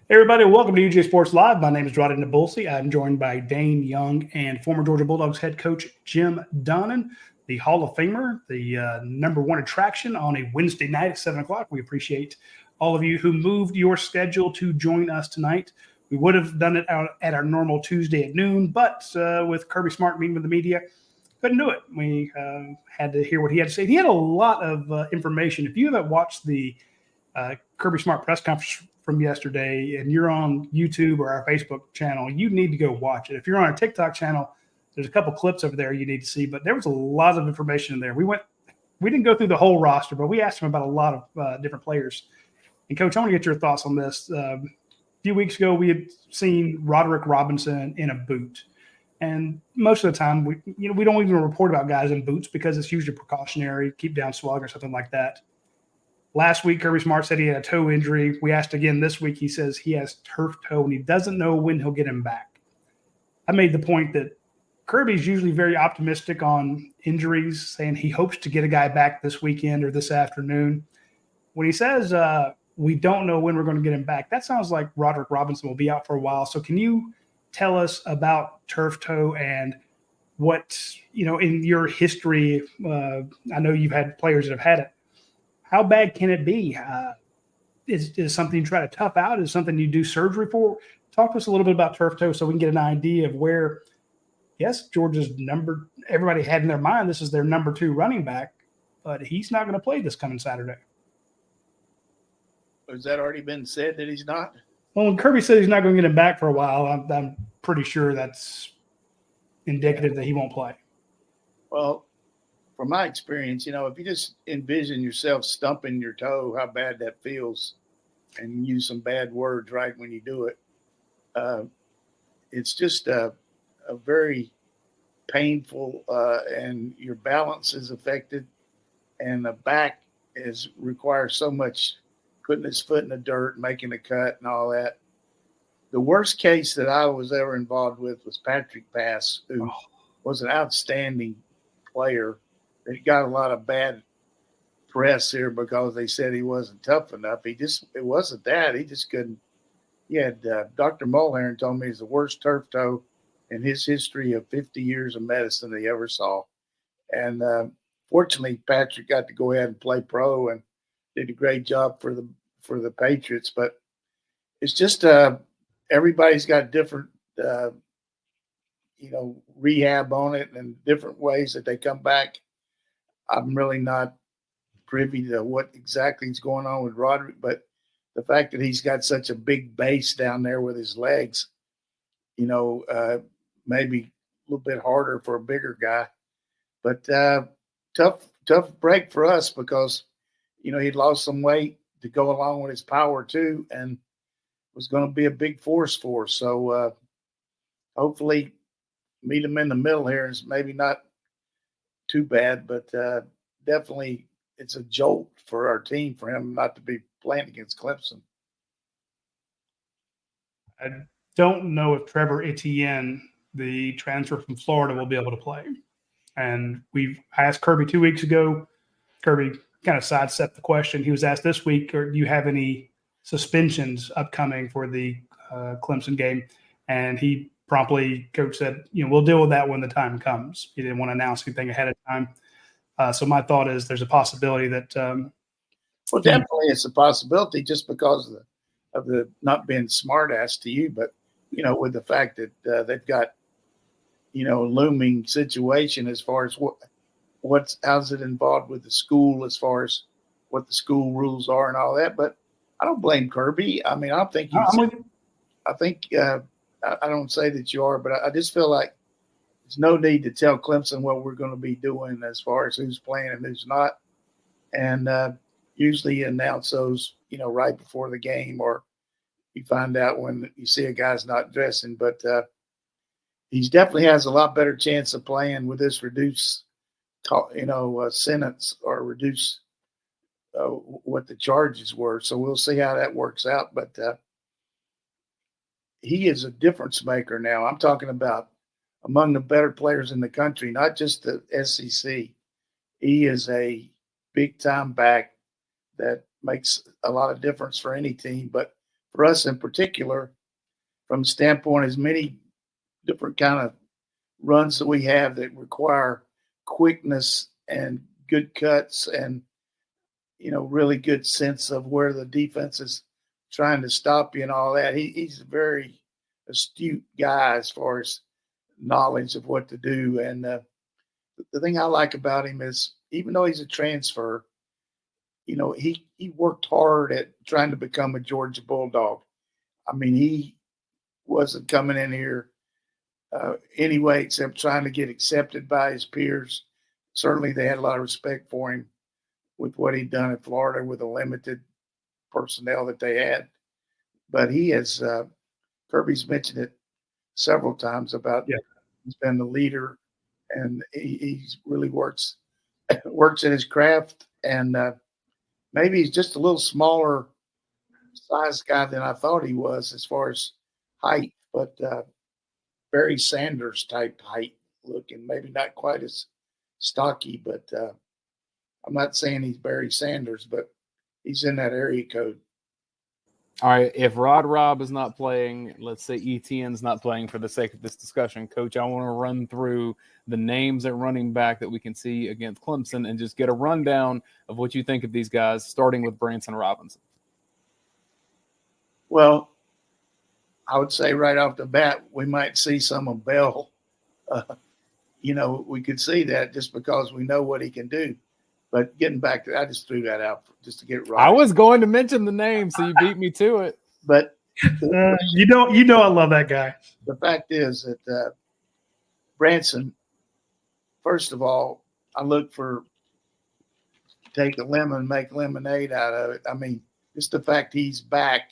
Hey everybody, welcome to UGASports Live. My name is Radi Nabulsi. I'm joined by Dayne Young and former Georgia Bulldogs head coach Jim Donnan, the Hall of Famer, the number one attraction on a Wednesday night at 7 o'clock. We appreciate all of you who moved your schedule to join us tonight. We would have done it out at our normal Tuesday at noon, but with Kirby Smart meeting with the media, couldn't do it. We had to hear what he had to say. He had a lot of information. If you haven't watched the Kirby Smart press conference from yesterday and you're on YouTube or our Facebook channel, you need to go watch it. If you're on our TikTok channel, there's a couple clips over there you need to see, but there was a lot of information in there. We didn't go through the whole roster, but we asked him about a lot of different players. And Coach, I want to get your thoughts on this. A few weeks ago, we had seen Roderick Robinson in a boot. And most of the time, we don't even report about guys in boots because it's usually precautionary, keep down swelling or something like that. Last week, Kirby Smart said he had a toe injury. We asked again this week. He says he has turf toe, and he doesn't know when he'll get him back. I made the point that Kirby's usually very optimistic on injuries, saying he hopes to get a guy back this weekend or this afternoon. When he says we don't know when we're going to get him back, that sounds like Roderick Robinson will be out for a while. So can you tell us about turf toe and what, in your history, I know you've had players that have had it. How bad can it be? Is something you try to tough out? Is something you do surgery for? Talk to us a little bit about turf toe so we can get an idea of where, yes, Georgia's everybody had in their mind this is their number 2 running back, but he's not going to play this coming Saturday. Has that already been said that he's not? Well, when Kirby said he's not going to get him back for a while, I'm pretty sure that's indicative that he won't play. Well, from my experience, if you just envision yourself stumping your toe, how bad that feels, and use some bad words right when you do it, it's just a very painful, and your balance is affected, and the back requires so much putting his foot in the dirt, making a cut, and all that. The worst case that I was ever involved with was Patrick Pass, who was an outstanding player. He got a lot of bad press here because they said he wasn't tough enough. It wasn't that. He just couldn't. He had Dr. Mulhern told me he's the worst turf toe in his history of 50 years of medicine he ever saw. And fortunately, Patrick got to go ahead and play pro and did a great job for the Patriots. But it's just everybody's got different rehab on it and different ways that they come back. I'm really not privy to what exactly is going on with Roderick, but the fact that he's got such a big base down there with his legs, maybe a little bit harder for a bigger guy. But tough break for us because, he'd lost some weight to go along with his power too, and was going to be a big force for us. So hopefully meet him in the middle here. It's maybe not too bad, but definitely it's a jolt for our team for him not to be playing against Clemson. I don't know if Trevor Etienne, the transfer from Florida, will be able to play. And I asked Kirby 2 weeks ago. Kirby kind of sidestepped the question. He was asked this week, or do you have any suspensions upcoming for the Clemson game? And he promptly, coach said, we'll deal with that when the time comes. He didn't want to announce anything ahead of time. So my thought is there's a possibility that well, definitely it's a possibility just because of the not being smart ass to you, but, with the fact that they've got, looming situation as far as how's it involved with the school as far as what the school rules are and all that. But I don't blame Kirby. I mean, I don't think I don't say that you are, but I just feel like there's no need to tell Clemson what we're going to be doing as far as who's playing and who's not. And usually you announce those, right before the game, or you find out when you see a guy's not dressing. But he definitely has a lot better chance of playing with this reduced, sentence or reduce what the charges were. So we'll see how that works out. But he is a difference maker now. I'm talking about among the better players in the country, not just the SEC. He is a big-time back that makes a lot of difference for any team. But for us in particular, from the standpoint as many different kind of runs that we have that require quickness and good cuts and, really good sense of where the defense is trying to stop you and all that. He's a very astute guy as far as knowledge of what to do. And the thing I like about him is, even though he's a transfer, he worked hard at trying to become a Georgia Bulldog. I mean, he wasn't coming in here anyway, except trying to get accepted by his peers. Certainly, they had a lot of respect for him with what he'd done in Florida with the limited personnel that they had. But he has, Kirby's mentioned it several times about he's been the leader, and he really works in his craft. And maybe he's just a little smaller size guy than I thought he was as far as height, but Barry Sanders type height looking, maybe not quite as stocky, but I'm not saying he's Barry Sanders, but he's in that area code. All right, if Rob is not playing, let's say ETN's not playing for the sake of this discussion, Coach, I want to run through the names at running back that we can see against Clemson and just get a rundown of what you think of these guys, starting with Branson Robinson. Well, I would say right off the bat, we might see some of Bell. We could see that just because we know what he can do. But getting back to, I just threw that out just to get it right. I was going to mention the name, so you beat me to it. But you know, I love that guy. The fact is that Branson, first of all, I look for take a lemon, make lemonade out of it. I mean, just the fact he's back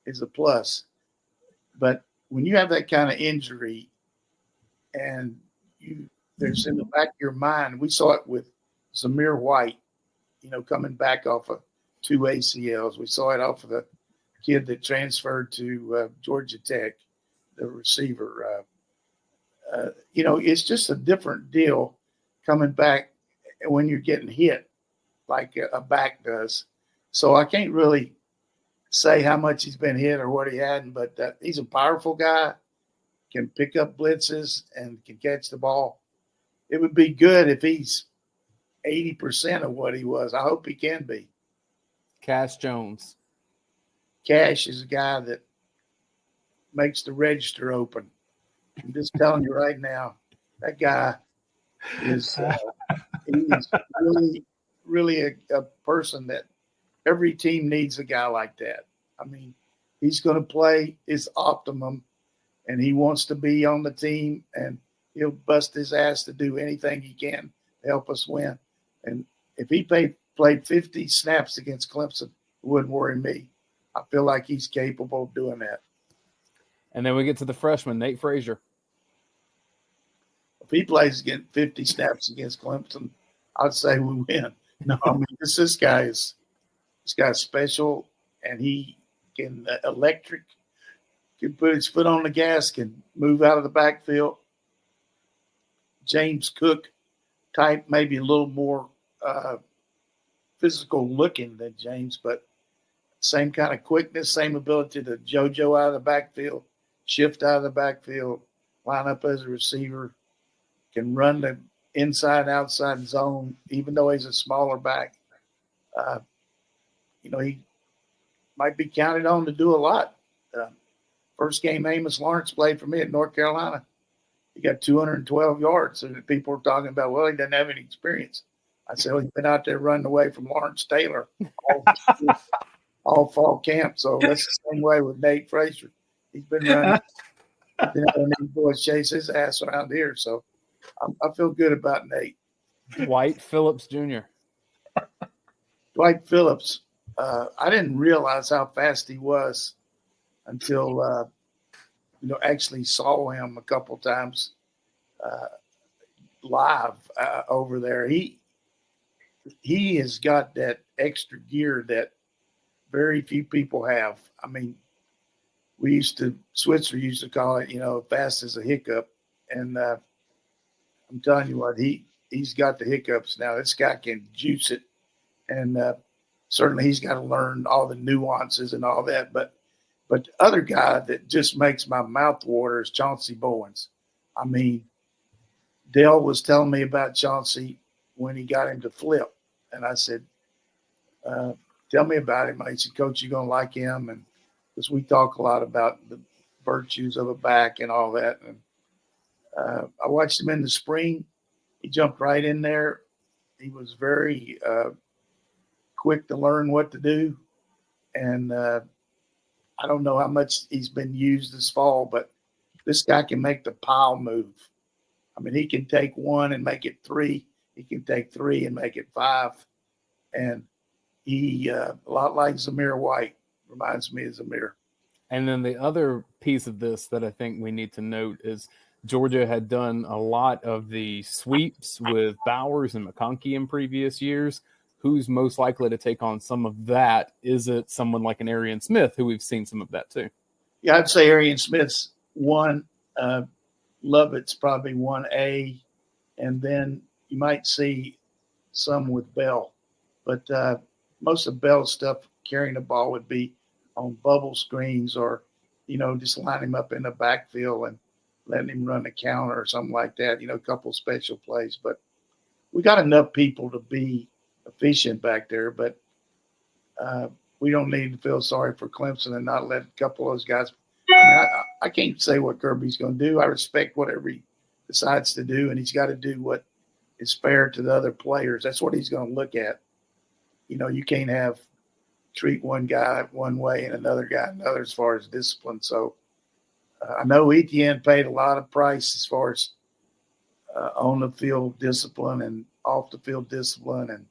is a plus. But when you have that kind of injury, and there's in the back of your mind, we saw it with Zamir White, coming back off of 2 ACLs. We saw it off of the kid that transferred to Georgia Tech, the receiver. It's just a different deal coming back when you're getting hit like a back does. So I can't really say how much he's been hit or what he hadn't, but he's a powerful guy, can pick up blitzes and can catch the ball. It would be good if he's 80% of what he was. I hope he can be. Cash Jones. Cash is a guy that makes the register open. I'm just telling you right now, that guy is he's really, really a person that every team needs a guy like that. I mean, he's going to play his optimum, and he wants to be on the team, and he'll bust his ass to do anything he can to help us win. And if he played 50 snaps against Clemson, it wouldn't worry me. I feel like he's capable of doing that. And then we get to the freshman, Nate Frazier. If he plays 50 snaps against Clemson, I'd say we win. No, I mean, this guy's special, and he can electric, can put his foot on the gas, can move out of the backfield. James Cook type, maybe a little more physical looking than James, but same kind of quickness, same ability to JoJo out of the backfield, shift out of the backfield, line up as a receiver, can run the inside, outside zone, even though he's a smaller back. He might be counted on to do a lot. First game Amos Lawrence played for me at North Carolina, he got 212 yards. And people were talking about, well, he doesn't have any experience. I said, well, he's been out there running away from Lawrence Taylor all fall camp. So that's the same way with Nate Frazier. He's been running. These boys chase his ass around here. So I feel good about Nate. Dwight Phillips Jr. Dwight Phillips. I didn't realize how fast he was until actually saw him a couple times live over there. He has got that extra gear that very few people have. I mean, Switzer used to call it, fast as a hiccup. And I'm telling you what, he's got the hiccups now. This guy can juice it. And certainly he's got to learn all the nuances and all that. But But the other guy that just makes my mouth water is Chauncey Bowens. I mean, Dale was telling me about Chauncey when he got him to flip. And I said, tell me about him. He said, Coach, you're going to like him. And because we talk a lot about the virtues of a back and all that. And I watched him in the spring. He jumped right in there. He was very quick to learn what to do. And I don't know how much he's been used this fall, but this guy can make the pile move. I mean, he can take one and make it 3. He can take 3 and make it 5. And he, a lot like Zamir White, reminds me of Zamir. And then the other piece of this that I think we need to note is Georgia had done a lot of the sweeps with Bowers and McConkey in previous years. Who's most likely to take on some of that? Is it someone like an Arian Smith, who we've seen some of that too? Yeah, I'd say Arian Smith's 1. Lovett's probably 1A. And then you might see some with Bell. But most of Bell's stuff carrying the ball would be on bubble screens or, just line him up in the backfield and letting him run a counter or something like that, a couple special plays. But we got enough people to be efficient back there, but we don't need to feel sorry for Clemson and not let a couple of those guys. I mean, I can't say what Kirby's going to do. I respect whatever he decides to do, and he's got to do what is fair to the other players. That's what he's going to look at. You can't treat one guy one way and another guy another as far as discipline. So I know Etienne paid a lot of price as far as on the field discipline and off the field discipline and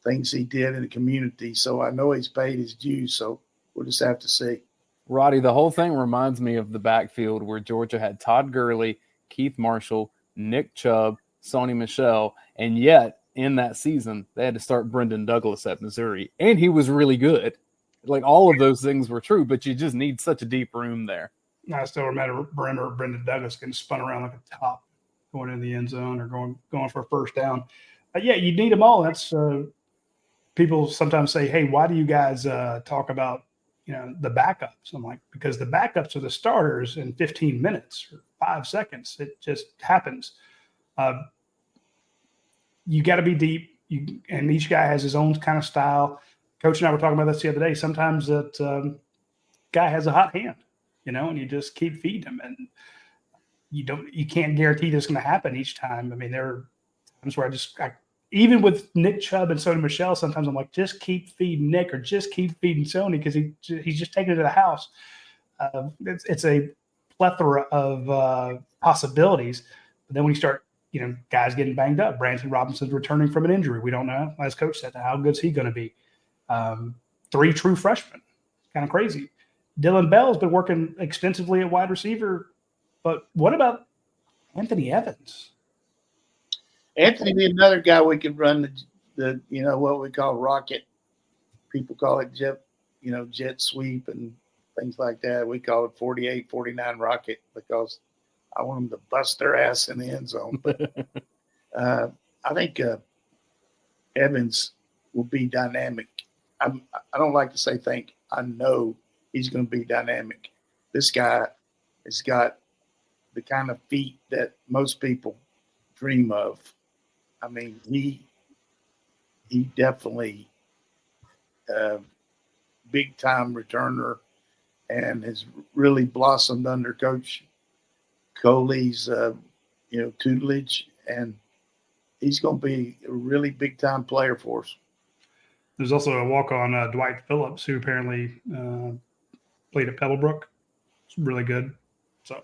things he did in the community. So I know he's paid his dues. So we'll just have to see. Roddy, the whole thing reminds me of the backfield where Georgia had Todd Gurley, Keith Marshall, Nick Chubb, Sonny Michel, and yet in that season they had to start Brendan Douglas at Missouri, and he was really good. Like, all of those things were true, but you just need such a deep room there. I still remember Brendan Douglas getting spun around like a top going in the end zone or going for a first down. Yeah, you need them all. That's people sometimes say, hey, why do you guys talk about the backups? I'm like, because the backups are the starters in 15 minutes or 5 seconds. It just happens. You got to be deep, and each guy has his own kind of style. Coach and I were talking about this the other day. Sometimes that guy has a hot hand, and you just keep feeding him, and you can't guarantee this is going to happen each time. I mean, there are times where even with Nick Chubb and Sonny Michel, sometimes I'm like, just keep feeding Nick or just keep feeding Sonny because he's just taking it to the house. It's a plethora of possibilities. But then when you start, guys getting banged up, Brandon Robinson's returning from an injury. We don't know, as Coach said, how good's he going to be? 3 true freshmen. Kind of crazy. Dylan Bell's been working extensively at wide receiver. But what about Anthony Evans? Anthony be another guy we could run the what we call rocket. People call it jet sweep and things like that. We call it 48, 49 rocket because I want them to bust their ass in the end zone. But I think Evans will be dynamic. I don't like to say think. I know he's going to be dynamic. This guy has got the kind of feet that most people dream of. I mean, he definitely big time returner and has really blossomed under Coach Coley's tutelage, and he's going to be a really big time player for us. There's also a walk on Dwight Phillips, who apparently played at Pebblebrook. It's really good. So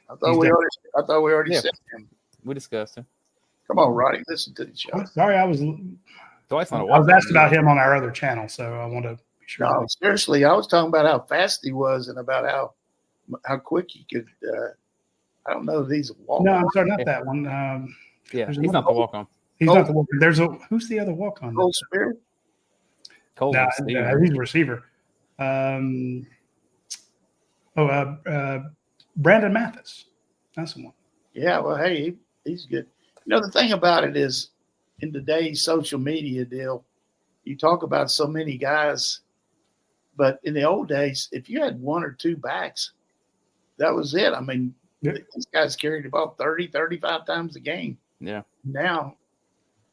I thought we already said him. We discussed him. Come on, Roddy, listen to the show. I'm sorry, I was asked about him on our other channel, so I want to be sure. No, seriously, I was talking about how fast he was and about how quick he could. I don't know if he's a walk-on. No, I'm sorry, not that one. He's not the walk-on. He's not the walk-on. Who's the other walk-on? Cole Spear? Cole Spear. He's a receiver. Brandon Mathis. That's the one. Yeah, well, hey, he's good. The thing about it is, in today's social media deal, you talk about so many guys, But in the old days, if you had one or two backs, that was it. I mean, these guys carried the ball 30, 35 times a game. Yeah. Now,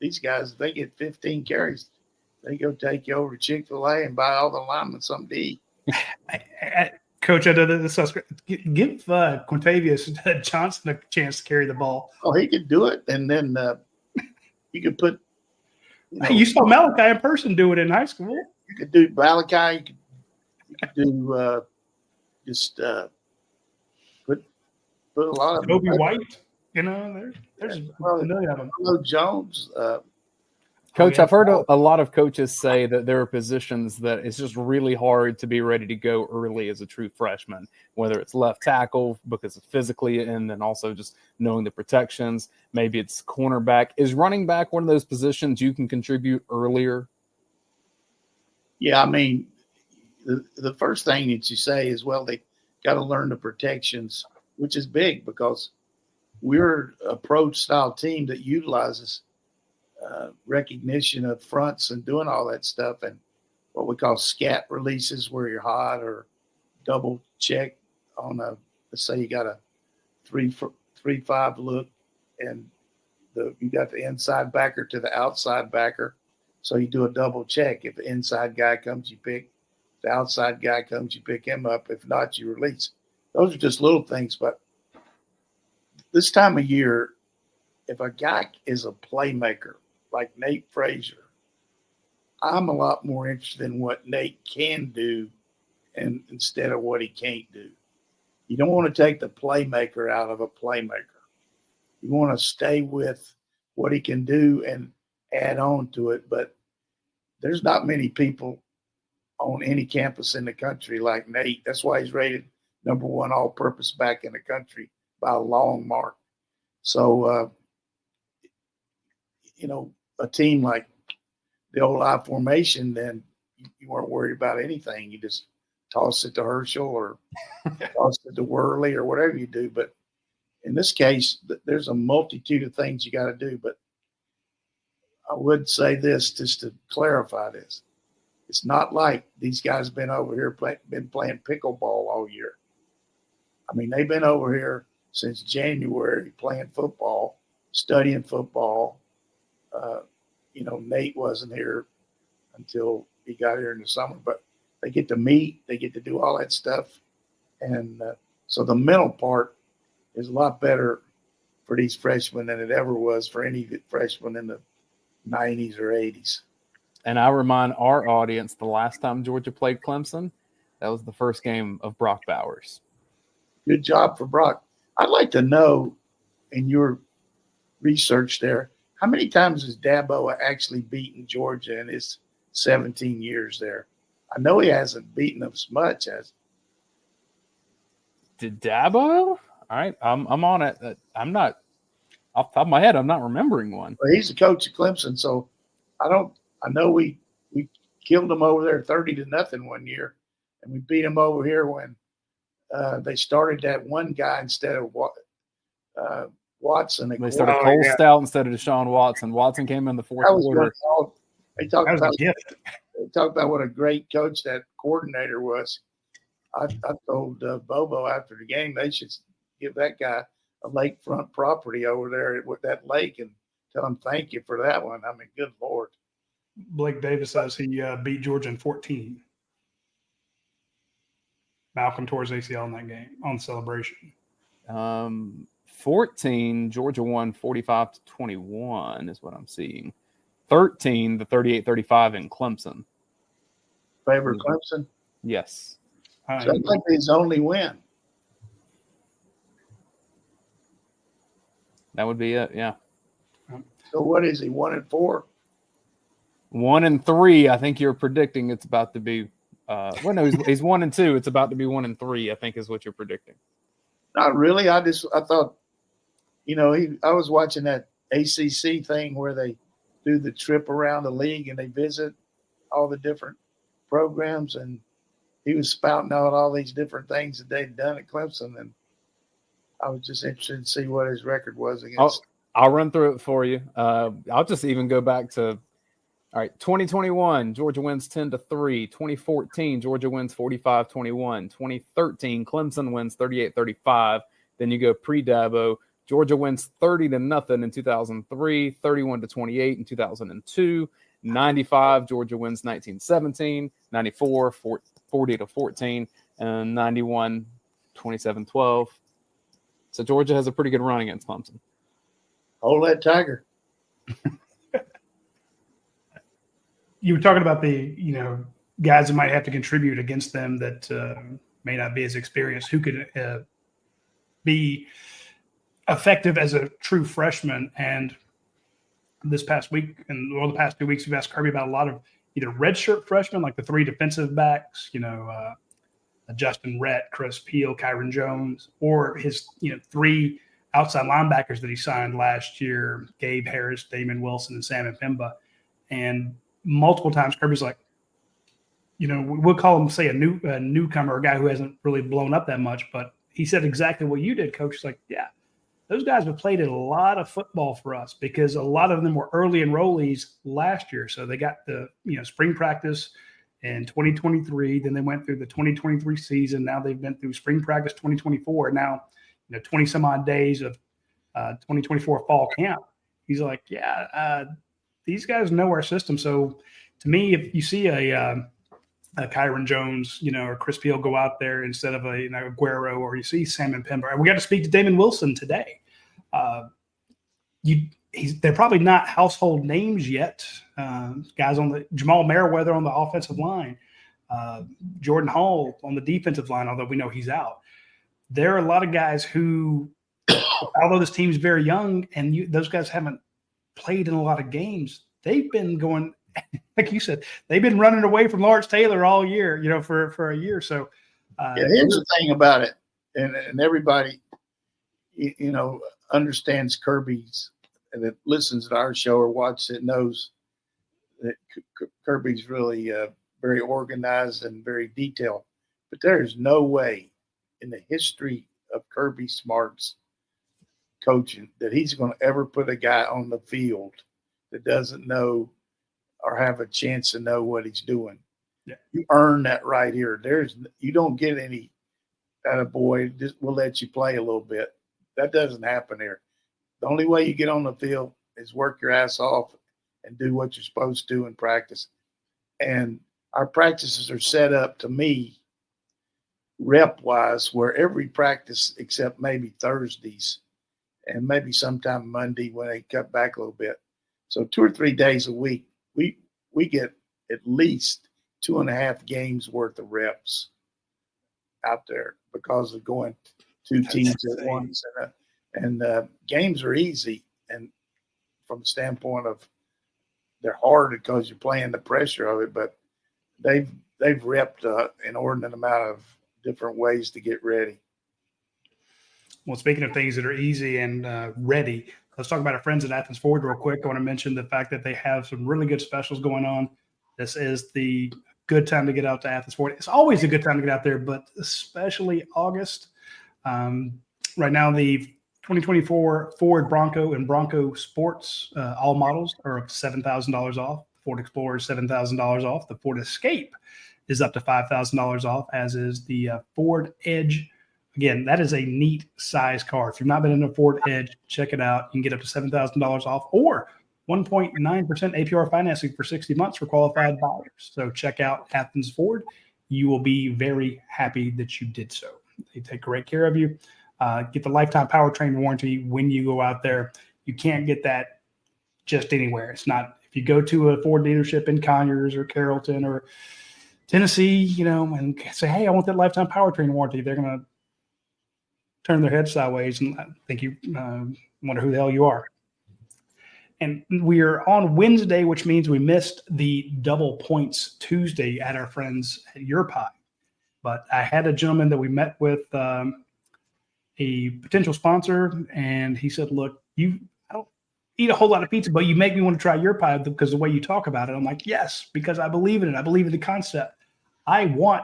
these guys, they get 15 carries. They go take you over to Chick-fil-A and buy all the linemen something to eat. Coach, I know this sounds great. Give Quintavious Johnson a chance to carry the ball. Oh, he could do it. And then you could put you saw Malachi in person do it in high school. You could do Malachi. You could do just put a lot of Kobe White. You know, there's a million of them. Hello, Jones. Coach, I've heard a lot of coaches say that there are positions that it's just really hard to be ready to go early as a true freshman, whether it's left tackle because of physically and then also just knowing the protections. Maybe it's cornerback. Is running back one of those positions you can contribute earlier? Yeah, I mean, the first thing that you say is, well, they got to learn the protections, which is big because we're a pro-style team that utilizes recognition of fronts and doing all that stuff, and what we call scat releases where you're hot, or double check on let's say you got a 3-5 look and you got the inside backer to the outside backer, so you do a double check. If the inside guy comes, you pick. If the outside guy comes, you pick him up. If not, you release. Those are just little things, but this time of year, if a guy is a playmaker like Nate Frazier, I'm a lot more interested in what Nate can do and instead of what he can't do. You don't want to take the playmaker out of a playmaker. You want to stay with what he can do and add on to it. But there's not many people on any campus in the country like Nate. That's why he's rated number 1 all-purpose back in the country by a long mark. So, a team like the old I formation, then you weren't worried about anything. You just toss it to Herschel or toss it to Worley or whatever you do. But in this case, there's a multitude of things you got to do. But I would say this just to clarify this. It's not like these guys been over here been playing pickleball all year. I mean, they've been over here since January playing football, studying football. Nate wasn't here until he got here in the summer, but they get to meet, they get to do all that stuff. And so the mental part is a lot better for these freshmen than it ever was for any freshman in the 90s or 80s. And I remind our audience, the last time Georgia played Clemson, that was the first game of Brock Bowers. Good job for Brock. I'd like to know, in your research there, how many times has Dabo actually beaten Georgia in his 17 years there? I know he hasn't beaten them as much as. Did Dabo? All right, I'm on it. I'm not off the top of my head. I'm not remembering one. Well, he's the coach of Clemson, so I know we killed them over there 30-0 one year, and we beat them over here when they started that one guy instead of Watson. They started Cole Stout instead of Deshaun Watson. Watson came in the fourth quarter. They talked about what a great coach that coordinator was. I told Bobo after the game they should give that guy a lakefront property over there with that lake and tell him thank you for that one. I mean, good Lord. Blake Davis says he beat Georgia in 14. Malcolm tore his ACL in that game on Celebration. 14, Georgia won 45-21 is what I'm seeing. 13, the 38-35 in Clemson. Favorite Clemson? Yes. So that's like his only win. That would be it, yeah. So what is he, 1-4? 1-3. I think you're predicting it's about to be he's 1-2. It's about to be 1-3, I think is what you're predicting. Not really. I thought, I was watching that ACC thing where they do the trip around the league and they visit all the different programs, and he was spouting out all these different things that they'd done at Clemson, and I was just interested to see what his record was against. I'll run through it for you. I'll just even go back to All right, 2021, Georgia wins 10-3. 2014, Georgia wins 45-21. 2013, Clemson wins 38-35. Then you go pre-Dabo. Georgia wins 30-0 in 2003, 31-28 in 2002. 95, Georgia wins 19-17. 94, 40-14, and 91, 27-12. So Georgia has a pretty good run against Clemson. Hold that tiger. You were talking about the, guys that might have to contribute against them that may not be as experienced, who could be effective as a true freshman. And this past week the past 2 weeks, we've asked Kirby about a lot of either redshirt freshmen, like the 3 defensive backs, Justin Rhett, Chris Peel, Kyron Jones, or his, 3 outside linebackers that he signed last year, Gabe Harris, Damon Wilson, and Sam Mpemba. And multiple times Kirby's like, we'll call him, say, a newcomer, a guy who hasn't really blown up that much, but he said exactly what you did, Coach. He's like, yeah, those guys have played a lot of football for us because a lot of them were early enrollees last year. So they got the, spring practice in 2023. Then they went through the 2023 season. Now they've been through spring practice 2024. Now, 20 some odd days of 2024 fall camp. He's like, yeah, these guys know our system. So to me, if you see a Kyron Jones, or Chris Peel go out there instead of a Aguero, or you see Sam Mpemba, we got to speak to Damon Wilson today. They're probably not household names yet. Guys on the Jamal Merriweather on the offensive line, Jordan Hall on the defensive line, although we know he's out. There are a lot of guys who, although this team's very young and those guys haven't played in a lot of games, they've been going, like you said, they've been running away from Lawrence Taylor all year, for a year. So here's the thing about it, and everybody, understands Kirby's, and that listens to our show or watches it knows that Kirby's really very organized and very detailed. But there is no way in the history of Kirby Smart's coaching that he's going to ever put a guy on the field that doesn't know or have a chance to know what he's doing. Yeah. You earn that right here. You don't get any boy, we'll let you play a little bit. That doesn't happen here. The only way you get on the field is work your ass off and do what you're supposed to in practice. And our practices are set up, to me, rep-wise, where every practice except maybe Thursdays and maybe sometime Monday when they cut back a little bit. So 2 or 3 days a week, we get at least 2.5 games worth of reps out there because of going 2 teams at once. And games are easy, and from the standpoint of they're hard because you're playing the pressure of it, but they've repped an inordinate amount of different ways to get ready. Well, speaking of things that are easy and ready, let's talk about our friends at Athens Ford real quick. I want to mention the fact that they have some really good specials going on. This is the good time to get out to Athens Ford. It's always a good time to get out there, but especially August. Right now, the 2024 Ford Bronco and Bronco Sports all models are up to $7,000 off. The Ford Explorer is $7,000 off. The Ford Escape is up to $5,000 off, as is the Ford Edge. Again, that is a neat size car. If you've not been in a Ford Edge, check it out. You can get up to $7,000 off or 1.9% APR financing for 60 months for qualified buyers. So check out Athens Ford. You will be very happy that you did so. They take great care of you. Get the lifetime powertrain warranty when you go out there. You can't get that just anywhere. It's not, if you go to a Ford dealership in Conyers or Carrollton or Tennessee, and say, hey, I want that lifetime powertrain warranty, they're going to turn their head sideways and think you wonder who the hell you are. And we're on Wednesday, which means we missed the double points Tuesday at our friends at Your Pie. But I had a gentleman that we met with, a potential sponsor, and he said, look, I don't eat a whole lot of pizza, but you make me want to try your pie because the way you talk about it. I'm like, yes, because I believe in it. I believe in the concept. I want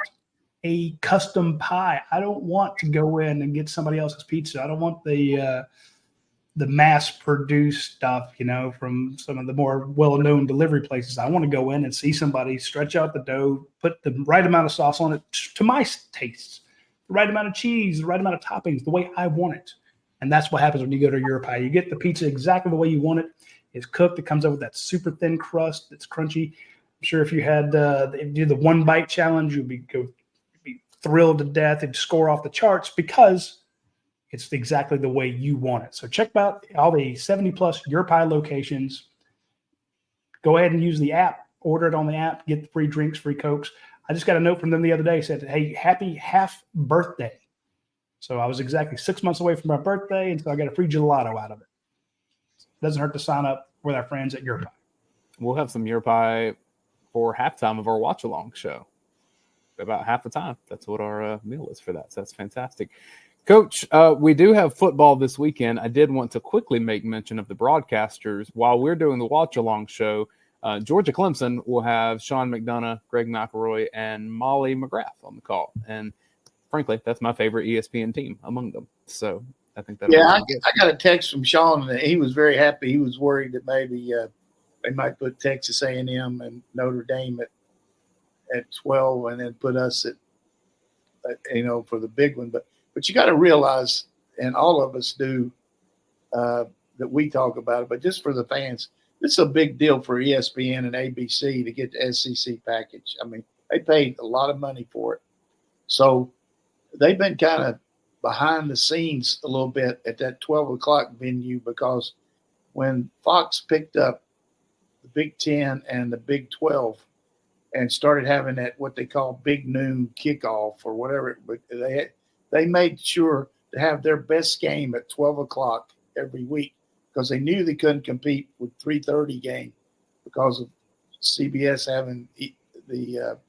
a custom pie. I don't want to go in and get somebody else's pizza. I don't want the the mass-produced stuff, from some of the more well-known delivery places. I want to go in and see somebody stretch out the dough, put the right amount of sauce on it to my tastes, the right amount of cheese, the right amount of toppings, the way I want it. And that's what happens when you go to Your Pie. You get the pizza exactly the way you want it. It's cooked. It comes out with that super thin crust. It's crunchy. I'm sure if you had if you do the one bite challenge, you'd be thrilled to death and score off the charts because it's exactly the way you want it. So check out all the 70-plus Your Pie locations. Go ahead and use the app. Order it on the app. Get the free drinks, free Cokes. I just got a note from them the other day. Said, hey, happy half birthday. So I was exactly 6 months away from my birthday, and so I got a free gelato out of it. Doesn't hurt to sign up with our friends at Your Pie. We'll have some Your Pie for halftime of our watch-along show. About half the time. That's what our meal is for that. So that's fantastic. Coach, we do have football this weekend. I did want to quickly make mention of the broadcasters. While we're doing the watch-along show, Georgia Clemson will have Sean McDonough, Greg McElroy, and Molly McGrath on the call. And frankly, that's my favorite ESPN team among them. So I think that. Yeah, I got a text from Sean, and he was very happy. He was worried that maybe they might put Texas A&M and Notre Dame at 12, and then put us at for the big one. But you got to realize, and all of us do, that we talk about it, but just for the fans, this is a big deal for ESPN and ABC to get the SEC package. I mean, they paid a lot of money for it. So they've been kind of behind the scenes a little bit at that 12 o'clock venue, because when Fox picked up the Big 10 and the Big 12 and started having that what they call big noon kickoff or whatever, but they made sure to have their best game at 12 o'clock every week, because they knew they couldn't compete with 3:30 game because of CBS having the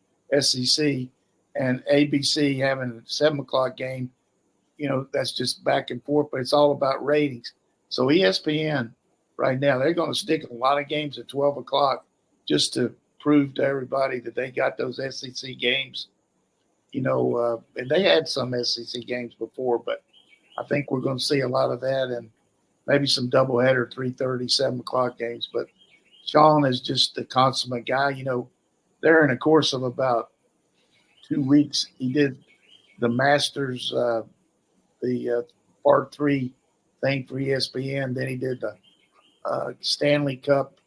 SEC and ABC having a 7 o'clock game. That's just back and forth, but it's all about ratings. So ESPN right now, they're going to stick a lot of games at 12 o'clock just to prove to everybody that they got those SEC games. And they had some SEC games before, but I think we're going to see a lot of that, and maybe some doubleheader 3:30, 7 o'clock games. But Sean is just a consummate guy. They're in a course of about 2 weeks. He did the Masters, the Part 3 thing for ESPN. Then he did the Stanley Cup,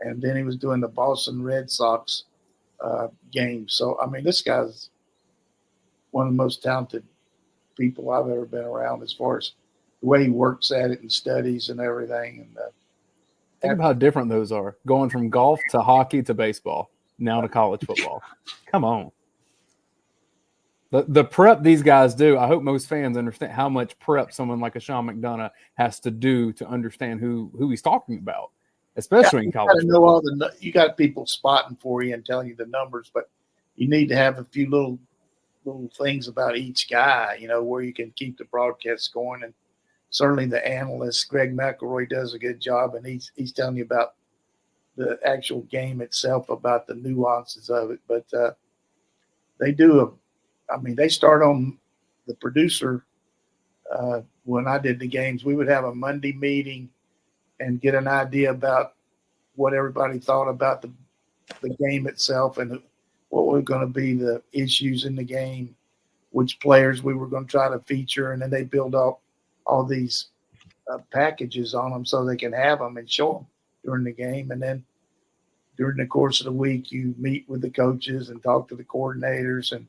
and then he was doing the Boston Red Sox game. So, I mean, this guy's one of the most talented people I've ever been around as far as the way he works at it and studies and everything. And think of how different those are, going from golf to hockey to baseball, now to college football. Come on. The prep these guys do, I hope most fans understand how much prep someone like a Sean McDonough has to do to understand who he's talking about, especially in college. You got people spotting for you and telling you the numbers, but you need to have a few little things about each guy, where you can keep the broadcast going. And certainly the analyst, Greg McElroy, does a good job, and he's telling you about the actual game itself, about the nuances of it. But they start on the producer. When I did the games, we would have a Monday meeting and get an idea about what everybody thought about the game itself and what were going to be the issues in the game, which players we were going to try to feature, and then they build up all these packages on them so they can have them and show them during the game. And then during the course of the week, you meet with the coaches and talk to the coordinators, and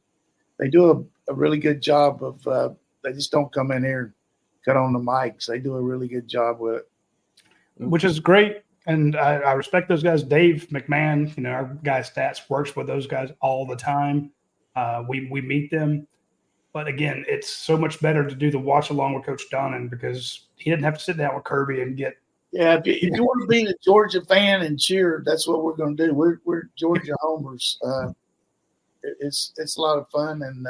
they do a really good job of they just don't come in here and cut on the mics. They do a really good job with it. Which is great. And I respect those guys. Dave McMahon, our guy Stats, works with those guys all the time. We meet them. But again, it's so much better to do the watch along with Coach Donnan, because he didn't have to sit down with Kirby and get. Yeah, if you want to be a Georgia fan and cheer, that's what we're going to do. We're Georgia homers. It's a lot of fun, and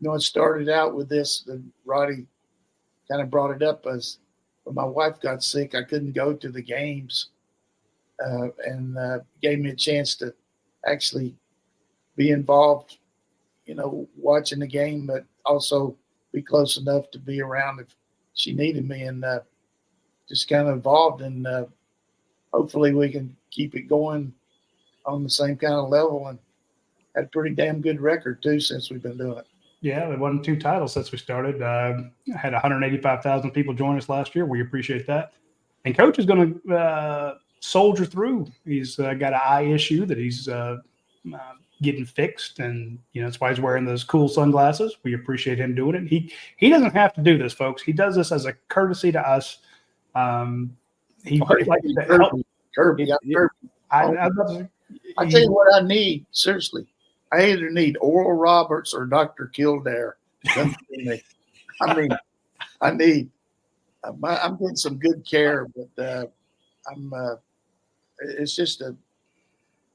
it started out with this. Radi kind of brought it up as when my wife got sick. I couldn't go to the games, and gave me a chance to actually be involved, watching the game, but also be close enough to be around if she needed me. And just kind of evolved, and hopefully we can keep it going on the same kind of level, and had a pretty damn good record too since we've been doing it. Yeah, we won 2 titles since we started. Had 185,000 people join us last year. We appreciate that. And Coach is going to soldier through. He's got an eye issue that he's getting fixed, and that's why he's wearing those cool sunglasses. We appreciate him doing it. He doesn't have to do this, folks. He does this as a courtesy to us. He likes to help. Kirby. I tell you what I need, seriously. I either need Oral Roberts or Dr. Kildare. I'm getting some good care, but it's just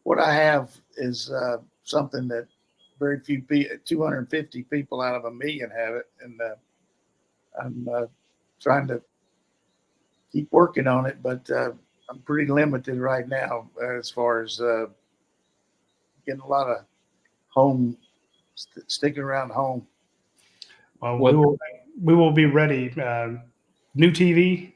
what I have is something that very few people, 250 people out of 1 million have it. And I'm trying to keep working on it, but I'm pretty limited right now as far as getting a lot of sticking around home. Well, we will be ready. New TV.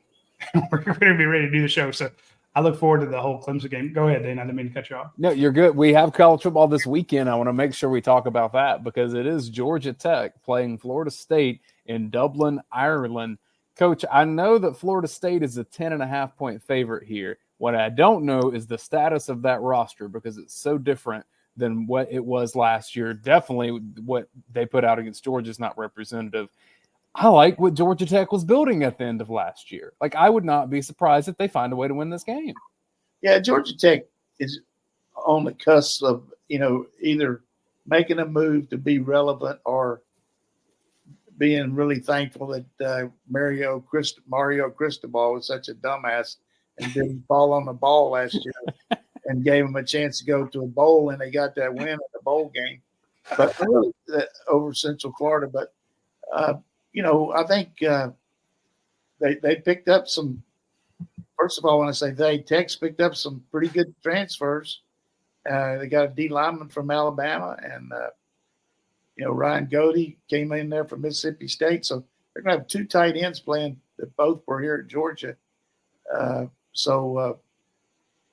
We're going to be ready to do the show. So I look forward to the whole Clemson game. Go ahead, Dane. I didn't mean to cut you off. No, you're good. We have college football this weekend. I want to make sure we talk about that because it is Georgia Tech playing Florida State in Dublin, Ireland. Coach, I know that Florida State is a 10.5-point favorite here. What I don't know is the status of that roster because it's so different than what it was last year. Definitely what they put out against Georgia is not representative. I like what Georgia Tech was building at the end of last year. Like, I would not be surprised if they find a way to win this game. Yeah, Georgia Tech is on the cusp of, either making a move to be relevant or being really thankful that Mario Cristobal was such a dumbass and didn't fall on the ball last year and gave him a chance to go to a bowl, and they got that win in the bowl game. But really, over Central Florida. But I think they picked up some. First of all, when I say Tech's picked up some pretty good transfers. They got a D lineman from Alabama, and Ryan Godey came in there from Mississippi State. So they're going to have 2 tight ends playing that both were here at Georgia.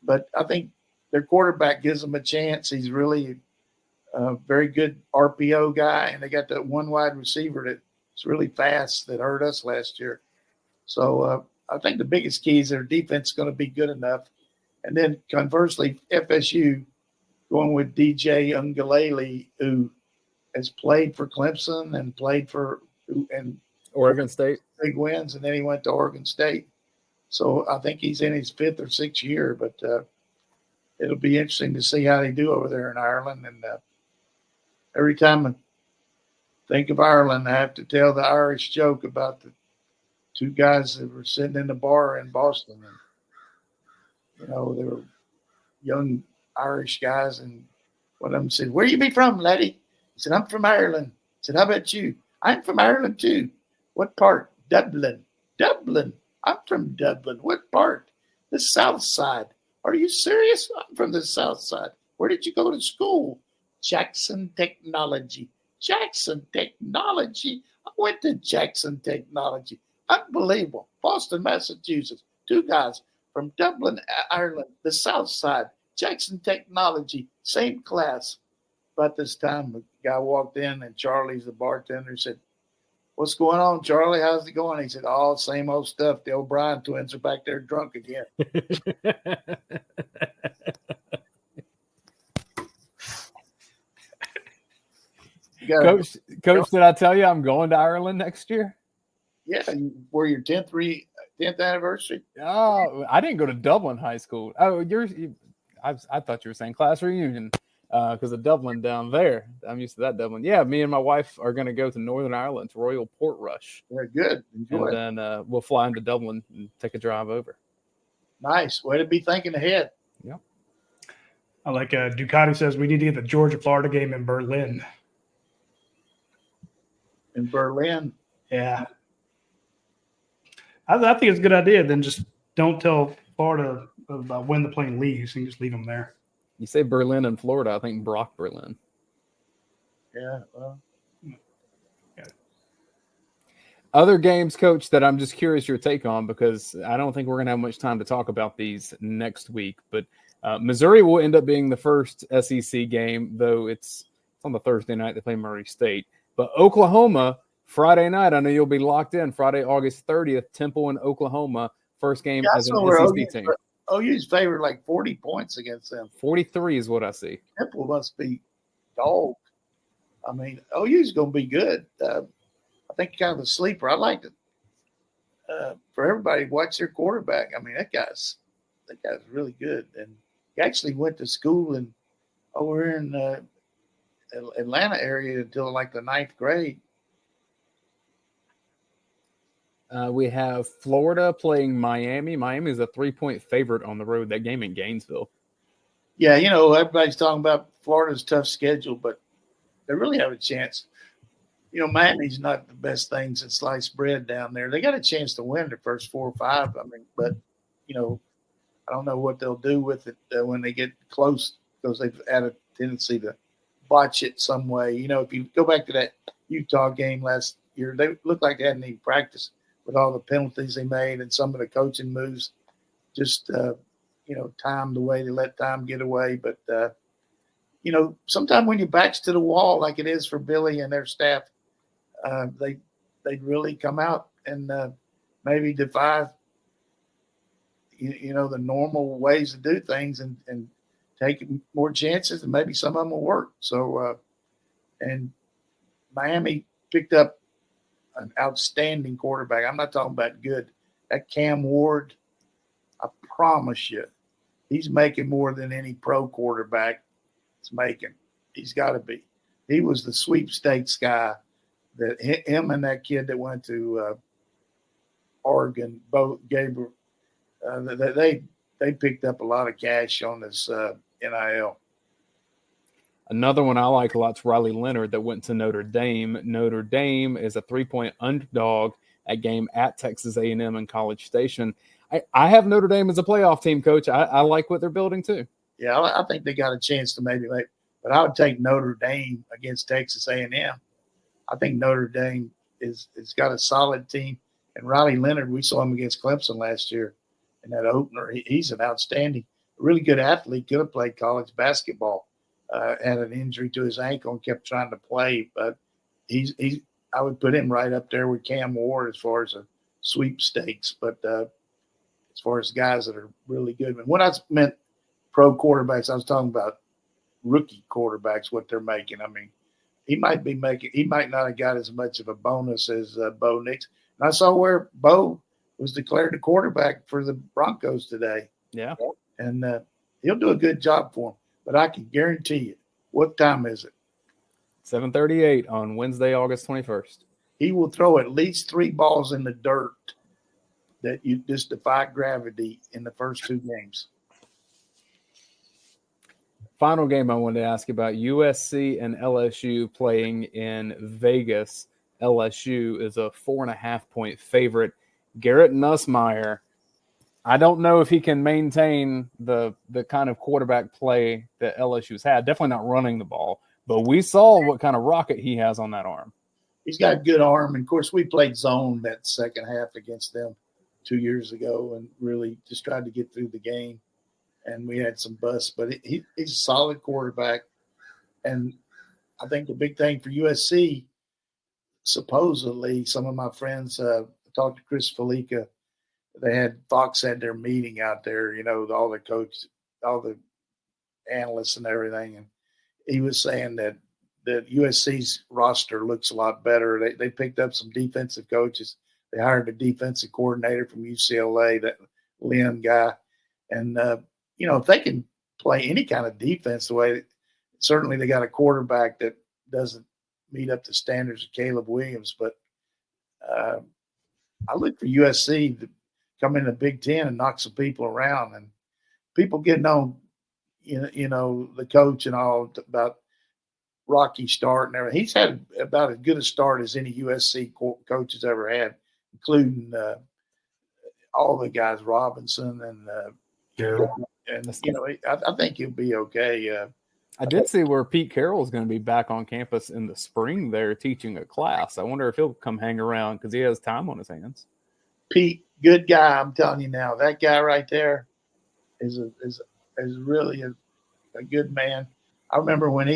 But I think their quarterback gives them a chance. He's really a very good RPO guy, and they got that one wide receiver that's really fast that hurt us last year. So I think the biggest key is their defense is going to be good enough. And then conversely, FSU going with DJ Ungalele, who has played for Clemson and played for Oregon State. Big wins, and then he went to Oregon State. So I think he's in his 5th or 6th year, but it'll be interesting to see how they do over there in Ireland. And every time I think of Ireland, I have to tell the Irish joke about the 2 guys that were sitting in the bar in Boston. And, they were young Irish guys, and one of them said, "Where you be from, laddie?" He said, "I'm from Ireland." I said, "How about you?" "I'm from Ireland too." "What part?" "Dublin." "Dublin? I'm from Dublin." "What part?" "The South Side." "Are you serious?" "I'm from the South Side." "Where did you go to school?" "Jackson Technology." "Jackson Technology? I went to Jackson Technology." Unbelievable. Boston, Massachusetts. 2 guys from Dublin, Ireland, the South Side, Jackson Technology, same class. About this time, the guy walked in, and Charlie's the bartender, said, "What's going on, Charlie? How's it going?" He said, "Oh, same old stuff. The O'Brien twins are back there drunk again." Coach, did I tell you I'm going to Ireland next year? Yeah, for your 10th anniversary. Oh, I didn't go to Dublin High School. Oh, I thought you were saying class reunion because of Dublin down there. I'm used to that Dublin. Yeah, me and my wife are going to go to Northern Ireland to Royal Portrush. Very good. Enjoy it. And then we'll fly into Dublin and take a drive over. Nice. Way to be thinking ahead. Yeah. I like Ducati says we need to get the Georgia-Florida game in Berlin. In Berlin? Yeah. I think it's a good idea. Then just don't tell Florida about when the plane leaves and just leave them there. You say Berlin in Florida, I think Brock Berlin. Yeah, well. Other games, Coach, that I'm just curious your take on, because I don't think we're going to have much time to talk about these next week. But Missouri will end up being the first SEC game, though it's on the Thursday night. They play Murray State. But Oklahoma, Friday night, I know you'll be locked in. Friday, August 30th, Temple in Oklahoma, first game as an SEC team. OU's favored like 40 points against them. 43 is what I see. Temple must be dog. I mean, OU's going to be good. I think kind of a sleeper. I like it for everybody to watch their quarterback. I mean, that guy's really good, and he actually went to school over in Atlanta area until like the 9th grade. We have Florida playing Miami. Miami is a 3-point favorite on the road. That game in Gainesville. Yeah, everybody's talking about Florida's tough schedule, but they really have a chance. Miami's not the best thing since sliced bread down there. They got a chance to win the first 4 or 5. I mean, but, I don't know what they'll do with it when they get close, because they've had a tendency to botch it some way. If you go back to that Utah game last year, they looked like they hadn't even practiced with all the penalties they made and some of the coaching moves, just, time the way they let time get away. But, sometimes when your back's to the wall, like it is for Billy and their staff, they'd really come out and maybe defy, the normal ways to do things and take more chances, and maybe some of them will work. So, and Miami picked up an outstanding quarterback. I'm not talking about good. That Cam Ward, I promise you, he's making more than any pro quarterback is making. He's got to be. He was the sweepstakes guy. That him and that kid that went to Oregon, both Gabriel, they picked up a lot of cash on this NIL. Another one I like a lot is Riley Leonard that went to Notre Dame. Notre Dame is a 3-point underdog at game at Texas A&M in College Station. I have Notre Dame as a playoff team, Coach. I like what they're building too. Yeah, I think they got a chance to maybe make, but I would take Notre Dame against Texas A&M. I think Notre Dame is got a solid team. And Riley Leonard, we saw him against Clemson last year in that opener. He's an outstanding, really good athlete, could have played college basketball. Had an injury to his ankle and kept trying to play. But I would put him right up there with Cam Ward as far as a sweepstakes. But as far as guys that are really good. When I meant pro quarterbacks, I was talking about rookie quarterbacks, what they're making. I mean, he might not have got as much of a bonus as Bo Nix. And I saw where Bo was declared the quarterback for the Broncos today. Yeah. And he'll do a good job for him. But I can guarantee you, what time is it? 7:38 on Wednesday, August 21st. He will throw at least 3 balls in the dirt that you just defy gravity in the first 2 games. Final game I wanted to ask about, USC and LSU playing in Vegas. LSU is a 4.5-point favorite. Garrett Nussmeier, I don't know if he can maintain the kind of quarterback play that LSU's had. Definitely not running the ball, but we saw what kind of rocket he has on that arm. He's got a good arm. And, of course, we played zone that second half against them 2 years ago and really just tried to get through the game. And we had some busts, but he's a solid quarterback. And I think the big thing for USC, supposedly, some of my friends talked to Chris Felica. Fox had their meeting out there, all the coaches, all the analysts and everything. And he was saying that USC's roster looks a lot better. They picked up some defensive coaches. They hired a defensive coordinator from UCLA, that Lynn guy. And, if they can play any kind of defense the way, certainly they got a quarterback that doesn't meet up to standards of Caleb Williams. But I look for USC to come in the Big Ten and knock some people around, and people getting on, the coach and all about rocky start and everything. He's had about as good a start as any USC coach has ever had, including all the guys, Robinson and I think he'll be okay. I did see where Pete Carroll is going to be back on campus in the spring there teaching a class. I wonder if he'll come hang around because he has time on his hands. Pete, good guy. I'm telling you now, that guy right there is really a good man. I remember when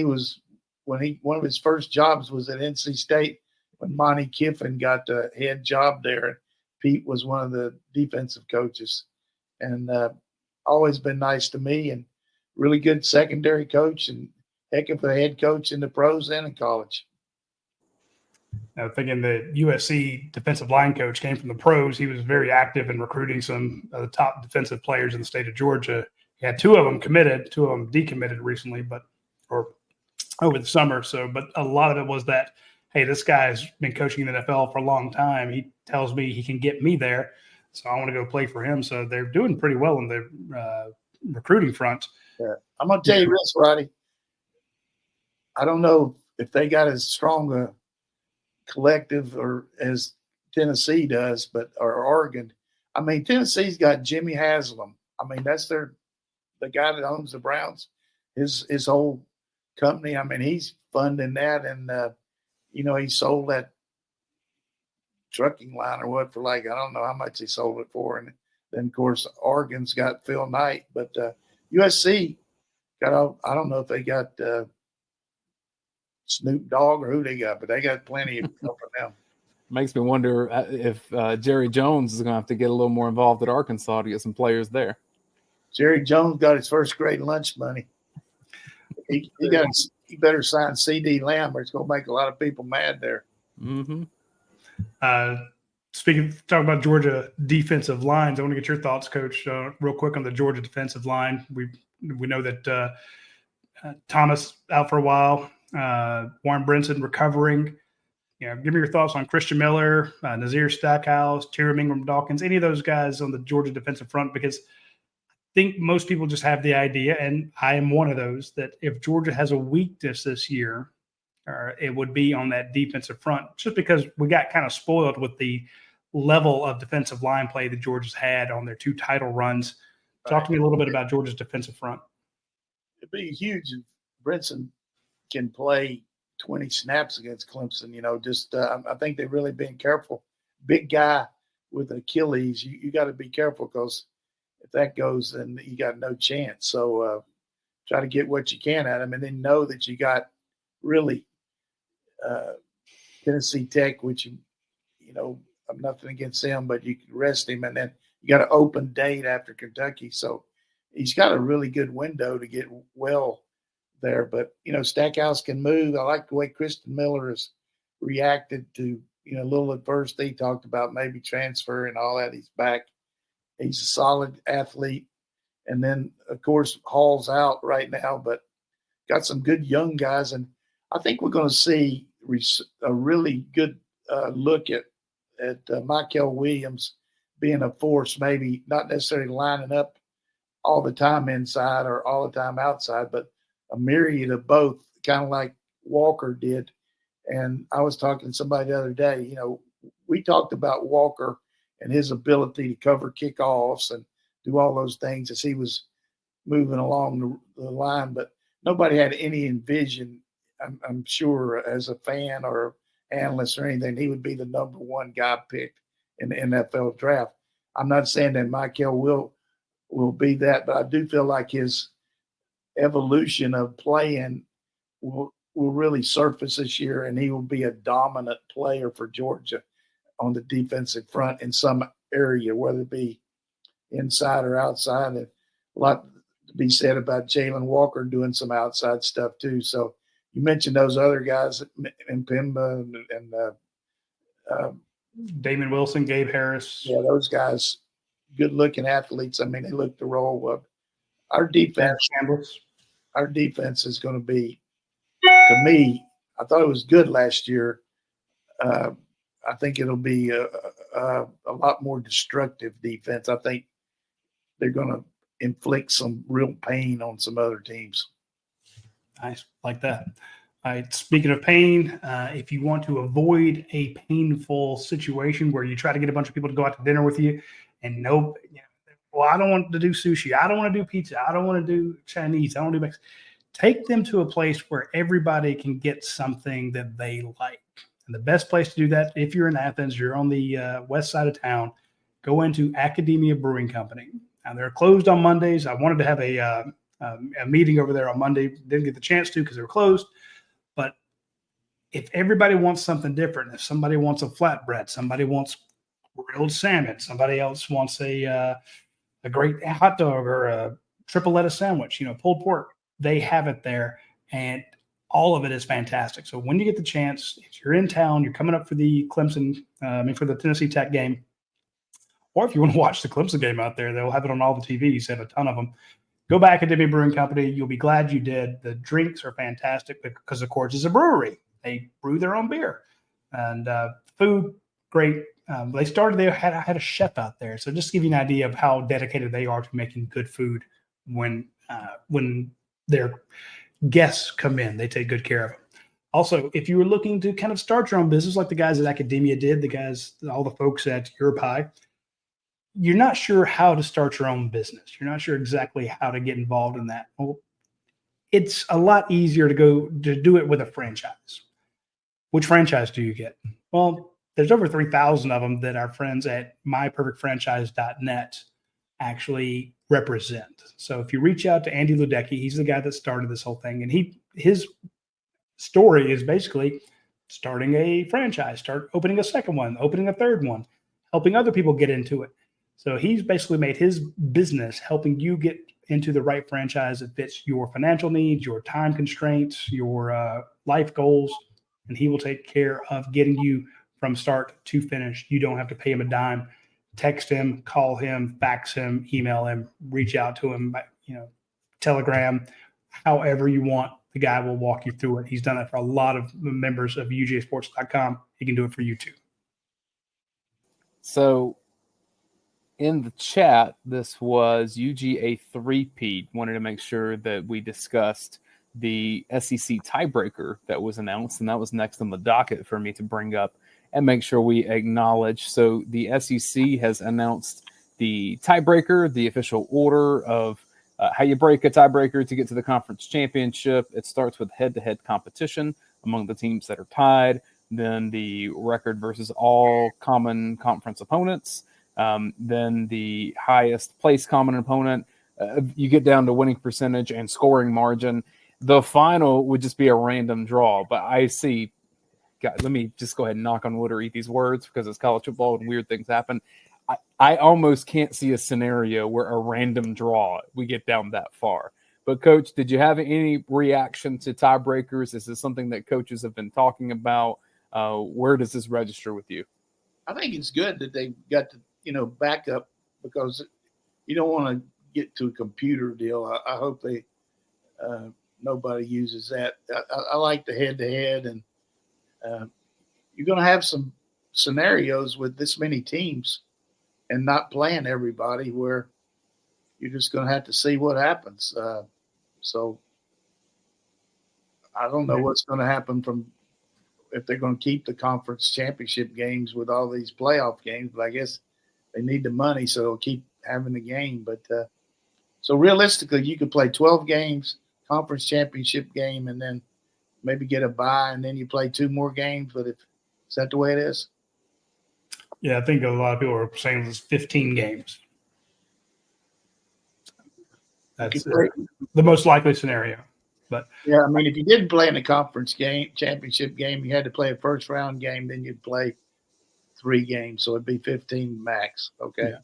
one of his first jobs was at NC State when Monty Kiffin got the head job there. Pete was one of the defensive coaches, and always been nice to me, and really good secondary coach, and heck of a head coach in the pros and in college. Now, thinking the USC defensive line coach came from the pros, he was very active in recruiting some of the top defensive players in the state of Georgia. He had 2 of them committed, 2 of them decommitted recently, or over the summer. But a lot of it was that, hey, this guy's been coaching in the NFL for a long time. He tells me he can get me there, so I want to go play for him. So they're doing pretty well in the recruiting front. Yeah. I'm going to tell you this, Roddy. I don't know if they got as strong a collective or as Tennessee does, or Oregon. I mean, Tennessee's got Jimmy Haslam. I mean, that's the guy that owns the Browns. His whole company. I mean, he's funding that, and he sold that trucking line or what for I don't know how much he sold it for, and then of course Oregon's got Phil Knight, but USC got I don't know if they got Snoop Dogg or who they got, but they got plenty of help for them. Makes me wonder if Jerry Jones is going to have to get a little more involved at Arkansas to get some players there. Jerry Jones got his first grade lunch money. He better sign CD Lamb, or it's going to make a lot of people mad there. Mm-hmm. Talking about Georgia defensive lines, I want to get your thoughts, Coach, real quick on the Georgia defensive line. We know that Thomas out for a while, Warren Brinson recovering. Give me your thoughts on Christian Miller, Nazir Stackhouse, Terry Ingram Dawkins, any of those guys on the Georgia defensive front, because I think most people just have the idea, and I am one of those, that if Georgia has a weakness this year, it would be on that defensive front, just because we got kind of spoiled with the level of defensive line play that Georgia's had on their 2 title runs. Talk to me a little bit about Georgia's defensive front. It'd be huge if Brinson can play 20 snaps against Clemson. I think they've really been careful. Big guy with Achilles, you got to be careful, because if that goes, then you got no chance. So try to get what you can at him, and then know that you got really Tennessee Tech, which I'm nothing against him, but you can rest him, and then you got an open date after Kentucky. So he's got a really good window to get well there. But Stackhouse can move. I like the way Christian Miller has reacted to a little adversity. He talked about maybe transfer and all that. He's back. He's a solid athlete. And then, of course, Hall's out right now, but got some good young guys. And I think we're going to see a really good look at Michael Williams being a force, maybe not necessarily lining up all the time inside or all the time outside, but a myriad of both, kind of like Walker did. And I was talking to somebody the other day, we talked about Walker and his ability to cover kickoffs and do all those things as he was moving along the line, but nobody had any envision, I'm sure, as a fan or analyst or anything, he would be the number 1 guy picked in the NFL draft. I'm not saying that Michael will be that, but I do feel like his evolution of playing will really surface this year, and he will be a dominant player for Georgia on the defensive front in some area, whether it be inside or outside. And a lot to be said about Jalen Walker doing some outside stuff too. So you mentioned those other guys, Mpemba and Damon Wilson, Gabe Harris. Yeah, those guys, good-looking athletes. I mean, they look the role of our defense. Our defense is going to be, to me, I thought it was good last year. I think it'll be a lot more destructive defense. I think they're going to inflict some real pain on some other teams. Nice, like that. All right, speaking of pain, if you want to avoid a painful situation where you try to get a bunch of people to go out to dinner with you and I don't want to do sushi. I don't want to do pizza. I don't want to do Chinese. I don't want to do Mexican. take them to a place where everybody can get something that they like. And the best place to do that, if you're in Athens, you're on the west side of town, go into Academia Brewing Company. Now, they're closed on Mondays. I wanted to have a meeting over there on Monday. Didn't get the chance to because they were closed. But if everybody wants something different, if somebody wants a flatbread, somebody wants grilled salmon, somebody else wants a great hot dog or a triple lettuce sandwich, pulled pork, they have it there. And all of it is fantastic. So when you get the chance, if you're in town, you're coming up for the Clemson, for the Tennessee Tech game, or if you want to watch the Clemson game out there, they'll have it on all the TVs, have a ton of them. Go back to Academia Brewing Company. You'll be glad you did. The drinks are fantastic because, of course, it's a brewery. They brew their own beer. And food, great. I had a chef out there. So just to give you an idea of how dedicated they are to making good food when their guests come in. They take good care of them. Also, if you were looking to kind of start your own business like the guys at Academia did, all the folks at Europe High, you're not sure how to start your own business. You're not sure exactly how to get involved in that. Well, it's a lot easier to do it with a franchise. Which franchise do you get? Well, there's over 3,000 of them that our friends at myperfectfranchise.net actually represent. So if you reach out to Andy Ludecky, he's the guy that started this whole thing. And his story is basically starting a franchise, start opening a second one, opening a third one, helping other people get into it. So he's basically made his business helping you get into the right franchise that fits your financial needs, your time constraints, your life goals, and he will take care of getting you from start to finish. You don't have to pay him a dime. Text him, call him, fax him, email him, reach out to him, Telegram, however you want. The guy will walk you through it. He's done it for a lot of members of UGASports.com. He can do it for you too. So in the chat, this was UGA 3-peat. Wanted to make sure that we discussed the SEC tiebreaker that was announced, and that was next on the docket for me to bring up and make sure we acknowledge. So the SEC has announced the tiebreaker, the official order of how you break a tiebreaker to get to the conference championship. It starts with head-to-head competition among the teams that are tied, then the record versus all common conference opponents, then the highest place common opponent. You get down to winning percentage and scoring margin. The final would just be a random draw, but I see. God, let me just go ahead and knock on wood or eat these words because it's college football and weird things happen. I almost can't see a scenario where a random draw we get down that far. But, Coach, did you have any reaction to tiebreakers? Is this something that coaches have been talking about? Where does this register with you? I think it's good that they got the back up because you don't want to get to a computer deal. I hope they nobody uses that. I like the head-to-head, and you're going to have some scenarios with this many teams and not playing everybody where you're just going to have to see what happens. So I don't know what's going to happen if they're going to keep the conference championship games with all these playoff games, but I guess they need the money, so they'll keep having the game. But so realistically, you could play 12 games, conference championship game, and then maybe get a bye, and then you play 2 more games. But is that the way it is? Yeah, I think a lot of people are saying it's 15 games. That's the most likely scenario. But yeah, I mean, if you didn't play in a conference championship game, you had to play a first round game, then you'd play 3 games, so it'd be 15 max. Okay. Yeah.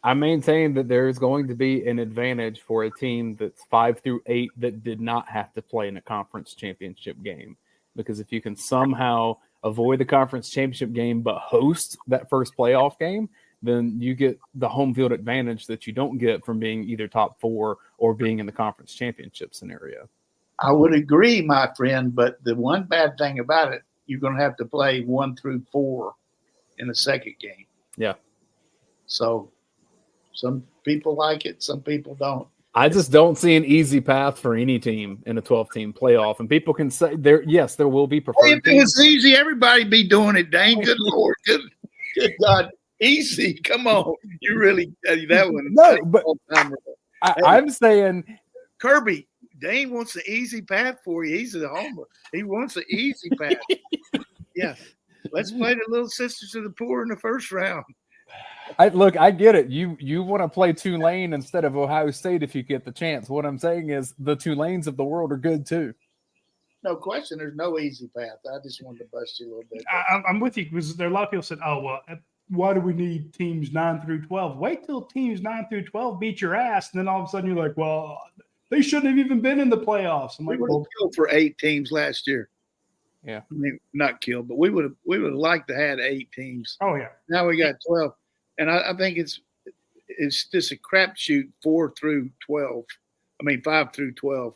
I maintain that there is going to be an advantage for a team that's 5 through 8 that did not have to play in a conference championship game, because if you can somehow avoid the conference championship game but host that first playoff game, then you get the home field advantage that you don't get from being either top 4 or being in the conference championship scenario. I would agree, my friend, but the one bad thing about it, you're going to have to play 1 through 4 in the second game. Yeah. So some people like it, some people don't. I just don't see an easy path for any team in a 12-team playoff. And people can say there will be preferred If it was easy, everybody'd be doing it, Dane. Good Lord. Good God. Easy. Come on. You really that one. No, but I'm saying Kirby, Dayne wants the easy path for you. He's a homer. He wants the easy path. Yeah. Let's play the Little Sisters of the Poor in the first round. I get it. You want to play Tulane instead of Ohio State if you get the chance. What I'm saying is the Tulanes of the world are good too. No question. There's no easy path. I just wanted to bust you a little bit. I'm with you because there are a lot of people said, "Oh well, why do we need teams 9 through 12? Wait till teams 9 through 12 beat your ass, and then all of a sudden you're like, well, they shouldn't have even been in the playoffs." I'm We like, would have killed for 8 teams last year. Yeah, I mean, not killed, but we would have liked to have 8 teams. oh yeah. Now we got 12, and I think it's just a crapshoot 4 through 12. I mean 5 through 12.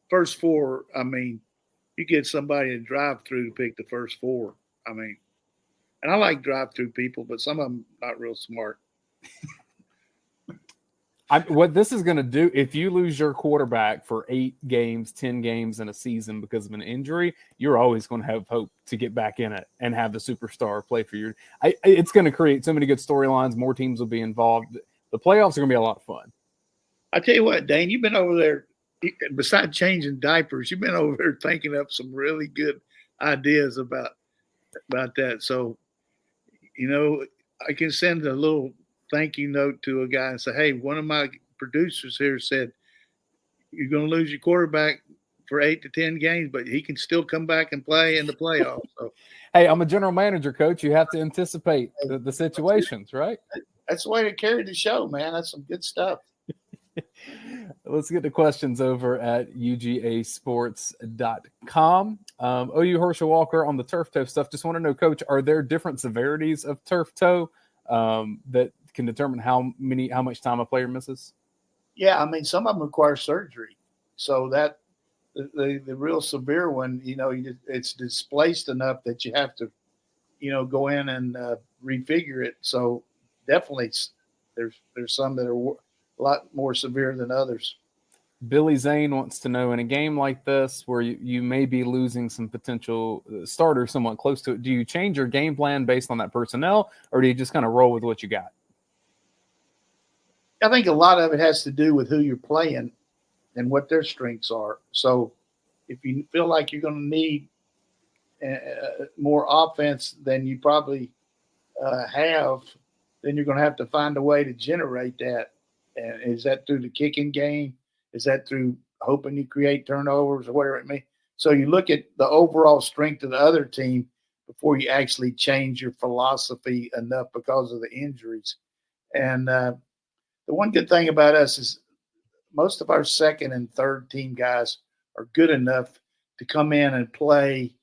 First 4. I mean, you get somebody to drive through to pick the first 4. I mean, and I like drive through people, but some of them not real smart. What this is going to do, if you lose your quarterback for 8 games, 10 games in a season because of an injury, you're always going to have hope to get back in it and have the superstar play for you. It's going to create so many good storylines. More teams will be involved. The playoffs are going to be a lot of fun. I tell you what, Dayne, you've been over there, besides changing diapers, you've been over there thinking up some really good ideas about that. So, you know, I can send a little thank you note to a guy and say, hey, one of my producers here said you're going to lose your quarterback for 8 to 10 games, but he can still come back and play in the playoffs. So, hey, I'm a general manager, coach. You have to anticipate the situations, right? That's the way to carry the show, man. That's some good stuff. Let's get the questions over at UGASports.com. OU Herschel Walker on the turf toe stuff. Just want to know, Coach, are there different severities of turf toe that can determine how much time a player misses? Yeah, I mean, some of them require surgery. So that the real severe one, you know, it's displaced enough that you have to, you know, go in and refigure it. So definitely there's some that are a lot more severe than others. Billy Zane wants to know, in a game like this where you may be losing some potential starters somewhat close to it, do you change your game plan based on that personnel, or do you just kind of roll with what you got? I think a lot of it has to do with who you're playing and what their strengths are. So if you feel like you're going to need more offense than you probably have, then you're going to have to find a way to generate that. And is that through the kicking game? Is that through hoping you create turnovers or whatever it may be? So you look at the overall strength of the other team before you actually change your philosophy enough because of the injuries. And the one good thing about us is most of our second and third team guys are good enough to come in and play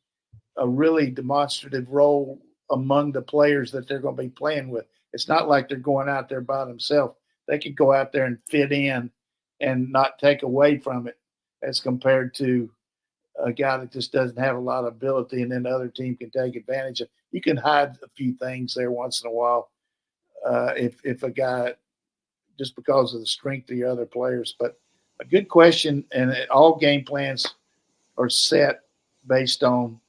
a really demonstrative role among the players that they're going to be playing with. It's not like they're going out there by themselves. They could go out there and fit in and not take away from it as compared to a guy that just doesn't have a lot of ability and then the other team can take advantage of. You can hide a few things there once in a while if a guy – just because of the strength of the other players. But a good question, and all game plans are set based on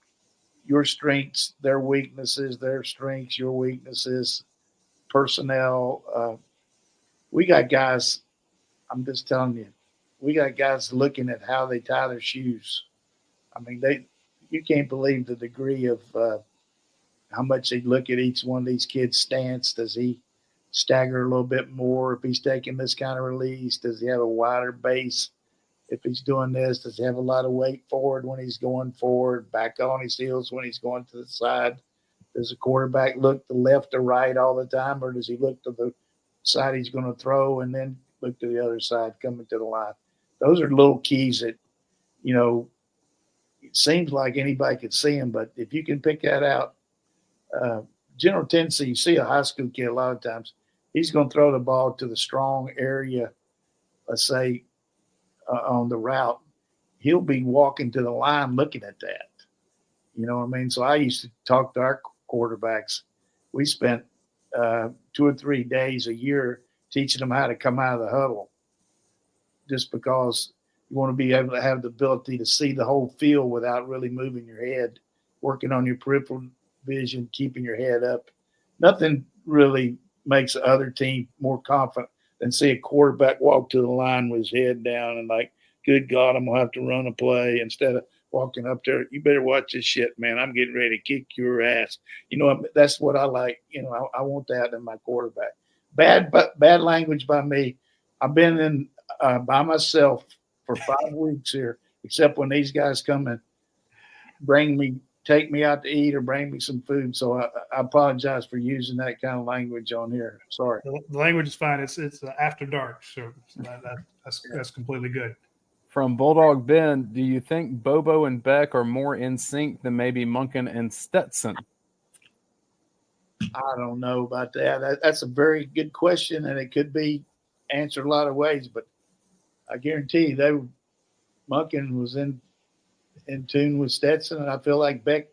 your strengths, their weaknesses, their strengths, your weaknesses, personnel. We got guys, I'm just telling you, we got guys looking at how they tie their shoes. I mean, you can't believe the degree of how much they look at each one of these kids' stance. Does he stagger a little bit more if he's taking this kind of release? Does he have a wider base if he's doing this? Does he have a lot of weight forward when he's going forward, back on his heels when he's going to the side? Does the quarterback look to left or right all the time, or does he look to the side he's going to throw and then look to the other side coming to the line? Those are little keys that, you know, it seems like anybody could see them, but if you can pick that out, general tendency, you see a high school kid a lot of times, he's going to throw the ball to the strong area, let's say, on the route. He'll be walking to the line looking at that. You know what I mean? So I used to talk to our quarterbacks. We spent 2 or 3 days a year teaching them how to come out of the huddle, just because you want to be able to have the ability to see the whole field without really moving your head, working on your peripheral vision, keeping your head up. Nothing really makes the other team more confident than see a quarterback walk to the line with his head down and like good God, I'm gonna have to run a play instead of walking up there. You better watch this shit, man. I'm getting ready to kick your ass. That's what I like. I want that in my quarterback. Bad language by me. I've been in by myself for 5 weeks here, except when these guys come and take me out to eat or bring me some food. So I apologize for using that kind of language on here. Sorry. The language is fine. It's after dark, so that's completely good. From Bulldog Ben, do you think Bobo and Beck are more in sync than maybe Monken and Stetson? I don't know about that. That's a very good question, and it could be answered a lot of ways. But I guarantee you, Monken was in tune with Stetson, and I feel like Beck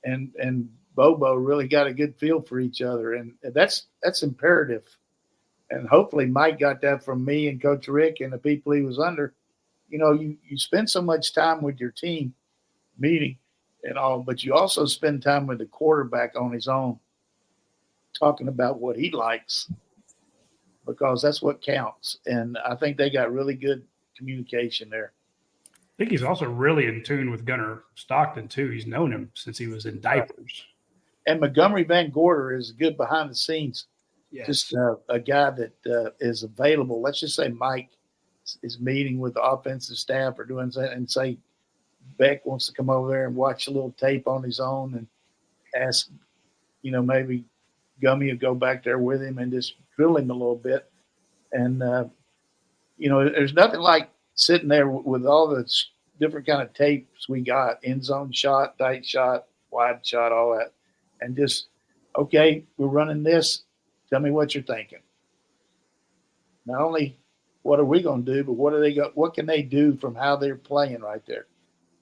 and Bobo really got a good feel for each other, and that's imperative. And hopefully Mike got that from me and Coach Rick and the people he was under. You spend so much time with your team meeting and all, but you also spend time with the quarterback on his own, talking about what he likes, because that's what counts. And I think they got really good communication there. I think he's also really in tune with Gunnar Stockton, too. He's known him since he was in diapers. And Montgomery Van Gorder is good behind the scenes. Yes. Just a guy that is available. Let's just say Mike is meeting with the offensive staff or doing something, and say Beck wants to come over there and watch a little tape on his own and ask, maybe Gummy will go back there with him and just drill him a little bit. And, there's nothing like sitting there with all the different kind of tapes we got, end zone shot, tight shot, wide shot, all that. And just, okay, we're running this. Tell me what you're thinking. Not only what are we going to do, but what can they do from how they're playing right there?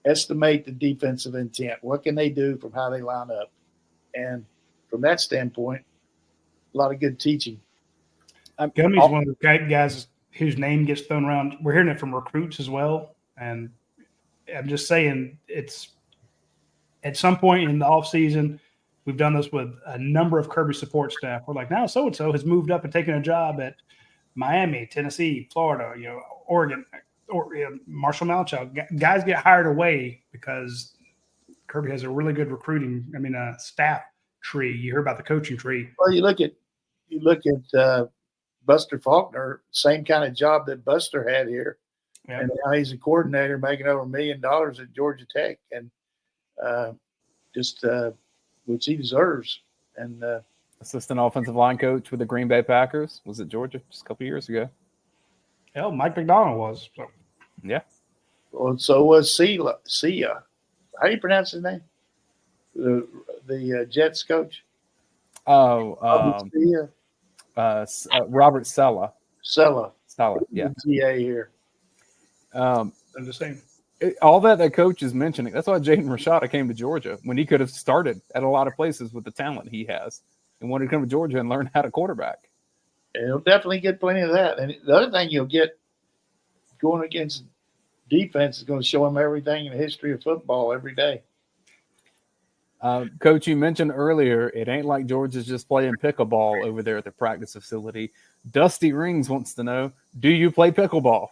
Estimate the defensive intent. What can they do from how they line up? And from that standpoint, a lot of good teaching. Gummy's one of the guys whose name gets thrown around. We're hearing it from recruits as well. And I'm just saying, it's at some point in the offseason, we've done this with a number of Kirby support staff. We're like, now so-and-so has moved up and taken a job at Miami, Tennessee, Florida, Oregon, or Marshall Malchild. Guys get hired away because Kirby has a really good staff tree. You hear about the coaching tree. Well, you look at Buster Faulkner, same kind of job that Buster had here. Yep. And now he's a coordinator making over $1 million at Georgia Tech, and which he deserves. And assistant offensive line coach with the Green Bay Packers was at Georgia just a couple years ago. Hell, Mike McDonald was. So. Yeah. Well, so was Sia. How do you pronounce his name? The Jets coach. Robert Sella. Sella, yeah. TA here. I'm just saying. All that coach is mentioning, that's why Jaden Rashada came to Georgia when he could have started at a lot of places with the talent he has and wanted to come to Georgia and learn how to quarterback. He'll definitely get plenty of that. And the other thing you'll get going against defense is going to show him everything in the history of football every day. Coach, you mentioned earlier, it ain't like Georgia's just playing pickleball over there at the practice facility. Dusty Rings wants to know, do you play pickleball?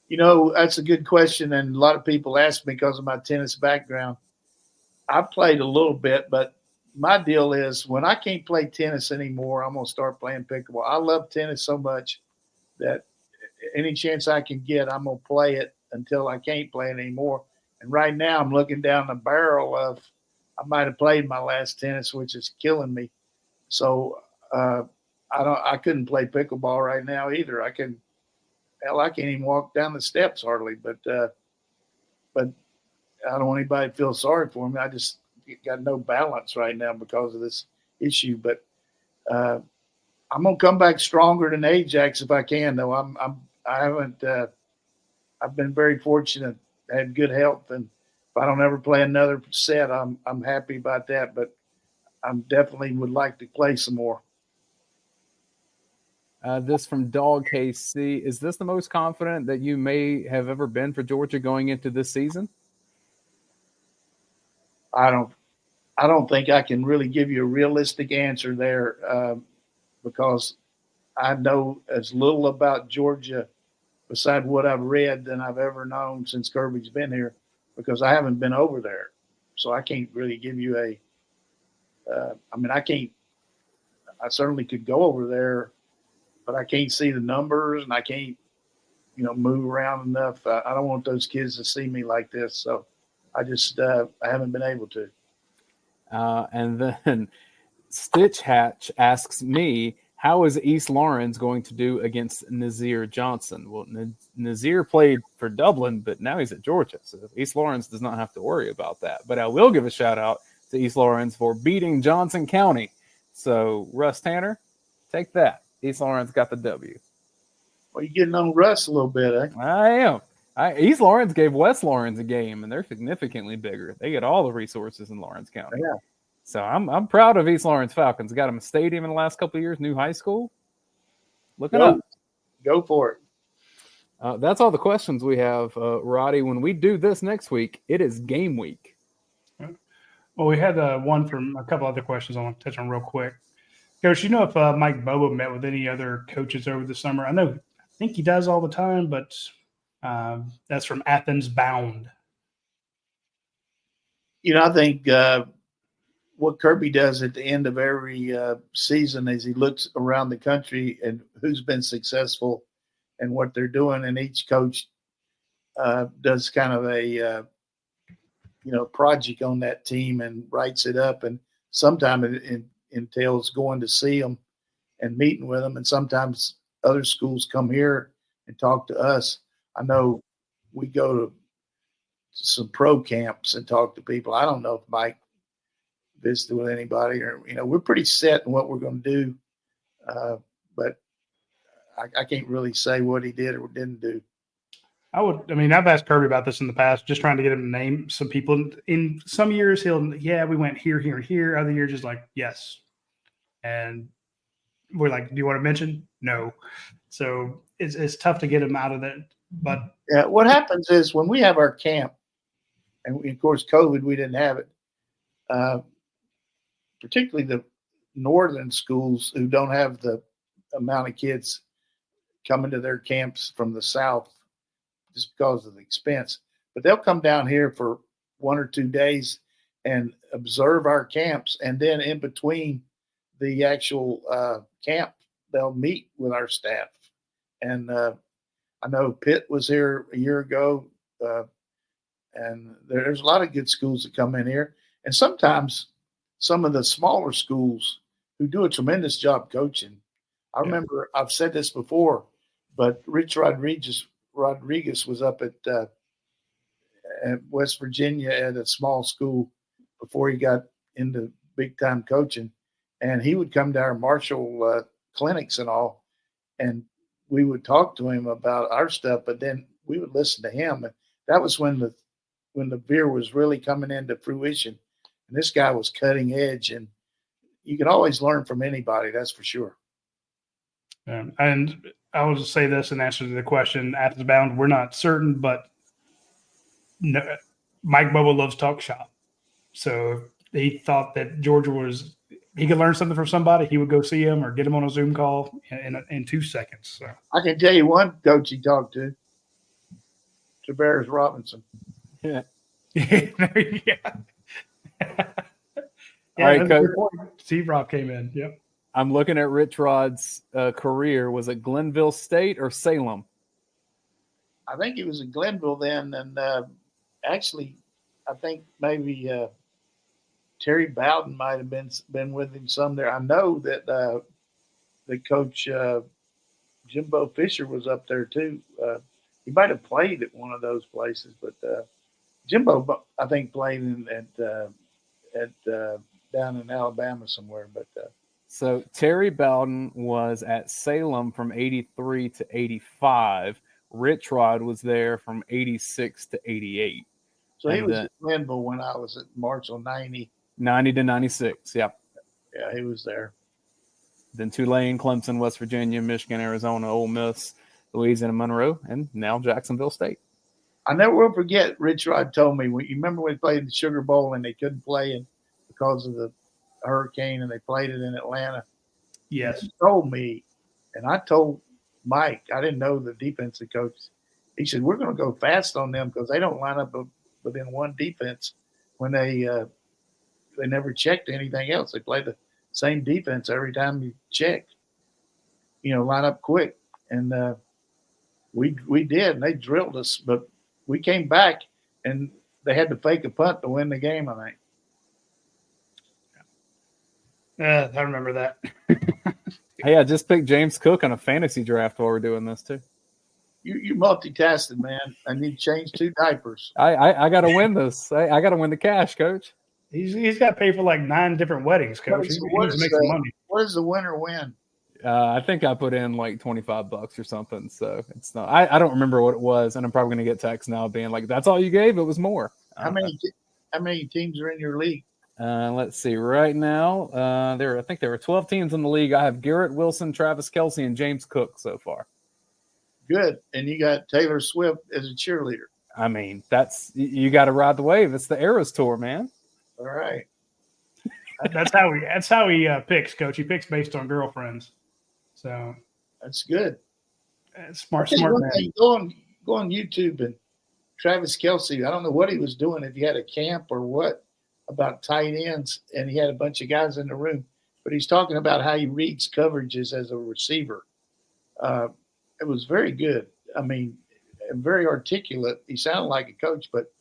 That's a good question, and a lot of people ask me because of my tennis background. I've played a little bit, but my deal is when I can't play tennis anymore, I'm going to start playing pickleball. I love tennis so much that any chance I can get, I'm going to play it until I can't play it anymore. And right now I'm looking down the barrel of I might have played my last tennis, which is killing me. So I couldn't play pickleball right now either. I can't even walk down the steps hardly, but I don't want anybody to feel sorry for me. I just got no balance right now because of this issue. But I'm gonna come back stronger than Ajax if I can. Though I've been very fortunate, had good health, and if I don't ever play another set, I'm happy about that. But I definitely would like to play some more. This from Dog KC. Is this the most confident that you may have ever been for Georgia going into this season? I don't think I can really give you a realistic answer there because I know as little about Georgia beside what I've read than I've ever known since Kirby's been here, because I haven't been over there. So I can't really give you I certainly could go over there, but I can't see the numbers and I can't, move around enough. I don't want those kids to see me like this. So I just, I haven't been able to. And then Stitch Hatch asks me, how is East Lawrence going to do against Nazir Johnson? Well, Nazir played for Dublin, but now he's at Georgia. So East Lawrence does not have to worry about that. But I will give a shout out to East Lawrence for beating Johnson County. So Russ Tanner, take that. East Lawrence got the W. Well, you're getting on Russ a little bit, eh? I am. East Lawrence gave West Lawrence a game, and they're significantly bigger. They get all the resources in Lawrence County. Yeah. So I'm proud of East Lawrence Falcons. Got them a stadium in the last couple of years, new high school. Looking up. Go for it. That's all the questions we have, Roddy. When we do this next week, it is game week. Well, we had one from a couple other questions I want to touch on real quick. Coach, you know if Mike Bobo met with any other coaches over the summer? I think he does all the time, but that's from Athens Bound. I think what Kirby does at the end of every season is he looks around the country and who's been successful and what they're doing, and each coach does kind of a project on that team and writes it up, and sometimes it entails going to see them and meeting with them, and sometimes other schools come here and talk to us. I know we go to some pro camps and talk to people. I don't know if Mike visited with anybody, or we're pretty set in what we're going to do, but I can't really say what he did or didn't do. I've asked Kirby about this in the past, just trying to get him to name some people. In some years, we went here, here, and here. Other years, just like, yes. And we're like, do you want to mention? No. So it's tough to get him out of that. But yeah, what happens is when we have our camp, and of course, COVID, we didn't have it, particularly the northern schools who don't have the amount of kids coming to their camps from the south just because of the expense. But they'll come down here for 1 or 2 days and observe our camps. And then in between the actual camp, they'll meet with our staff. And I know Pitt was here a year ago, and there's a lot of good schools that come in here. And sometimes some of the smaller schools who do a tremendous job coaching. I remember I've said this before, but Rich Rodriguez was up at West Virginia at a small school before he got into big-time coaching. And he would come to our Marshall clinics and all, and we would talk to him about our stuff, but then we would listen to him. And that was when the beer was really coming into fruition. And this guy was cutting edge, and you can always learn from anybody, that's for sure. And I will just say this in answer to the question, Athens Bound, we're not certain, but no, Mike Bobo loves talk shop. So he thought that Georgia he could learn something from somebody, he would go see him or get him on a Zoom call in 2 seconds. So I can tell you one coach he talked to, Tavares Robinson. Yeah. Yeah. All right, Coach. Steve Rob came in. Yep. I'm looking at Rich Rod's career. Was it Glenville State or Salem? I think he was in Glenville then, and actually, I think maybe Terry Bowden might have been with him some there. I know that the coach Jimbo Fisher was up there too. He might have played at one of those places, but Jimbo, I think, played at down in Alabama somewhere. But so Terry Bowden was at Salem from 83 to 85. Rich Rod was there from 86 to 88. So he was at Glenville when I was at Marshall 90 to 96. Yep. Yeah, he was there. Then Tulane, Clemson, West Virginia, Michigan, Arizona, Ole Miss, Louisiana, Monroe, and now Jacksonville State. I never will forget, Rich Rod told me, you remember when we played the Sugar Bowl and they couldn't play because of the hurricane, and they played it in Atlanta? Yes. He told me, and I told Mike. I didn't know the defensive coach. He said, we're going to go fast on them because they don't line up within one defense when they never checked anything else. They play the same defense every time you check, line up quick. And we did, and they drilled us, but we came back, and they had to fake a punt to win the game, I think. I remember that. Hey, I just picked James Cook on a fantasy draft while we're doing this too. You multitasking, man. I need to change 2 diapers. I got to win this. I got to win the cash, Coach. He's got to pay for like 9 different weddings, Coach. He needs to make some money. What does the winner win? I think I put in like $25 or something. So it's not. I don't remember what it was, and I'm probably going to get text now being like, "That's all you gave? It was more." How many teams are in your league? Let's see. Right now, I think there are 12 teams in the league. I have Garrett Wilson, Travis Kelce, and James Cook so far. Good, and you got Taylor Swift as a cheerleader. I mean, you got to ride the wave. It's the Eras Tour, man. All right. That's how he picks, Coach. He picks based on girlfriends. So that's good. Smart man. Go on YouTube and Travis Kelce. I don't know what he was doing, if he had a camp or what, about tight ends, and he had a bunch of guys in the room. But he's talking about how he reads coverages as a receiver. It was very good. I mean, very articulate. He sounded like a coach, but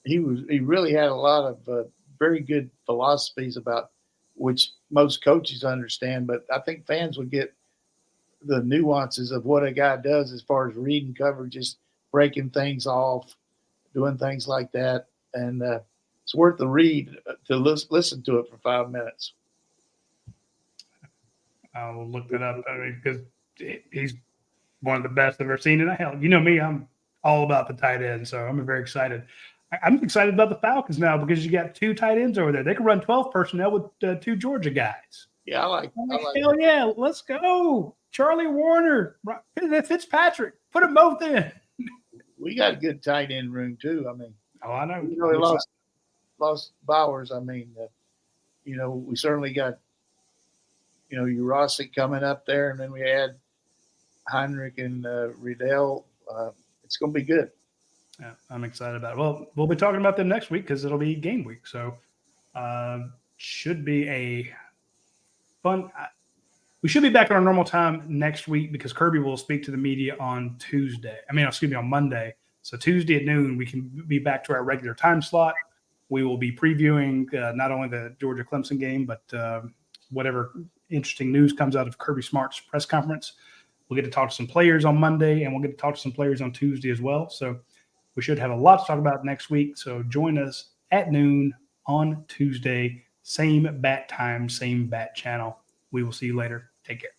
he really had a lot of very good philosophies about which most coaches understand. But I think fans would get the nuances of what a guy does as far as reading coverages, breaking things off, doing things like that. And it's worth the read to listen to it for 5 minutes. I'll look it up because he's one of the best I've ever seen. And hell, you know me, I'm all about the tight end, so I'm very excited. I'm excited about the Falcons now because you got 2 tight ends over there. They can run 12 personnel with 2 Georgia guys. Yeah, I like hell yeah, let's go. Charlie Warner, Fitzpatrick, put them both in. We got a good tight end room too. I mean, I know. We lost Bowers. I mean, we certainly got, Urosic coming up there, and then we had Heinrich and Riddell. It's going to be good. Yeah, I'm excited about it. Well, we'll be talking about them next week because it'll be game week. So should be a fun. We should be back at our normal time next week because Kirby will speak to the media on on Monday. So Tuesday at noon, we can be back to our regular time slot. We will be previewing not only the Georgia Clemson game, but whatever interesting news comes out of Kirby Smart's press conference. We'll get to talk to some players on Monday, and we'll get to talk to some players on Tuesday as well. So we should have a lot to talk about next week. So join us at noon on Tuesday. Same bat time, same bat channel. We will see you later. Take care.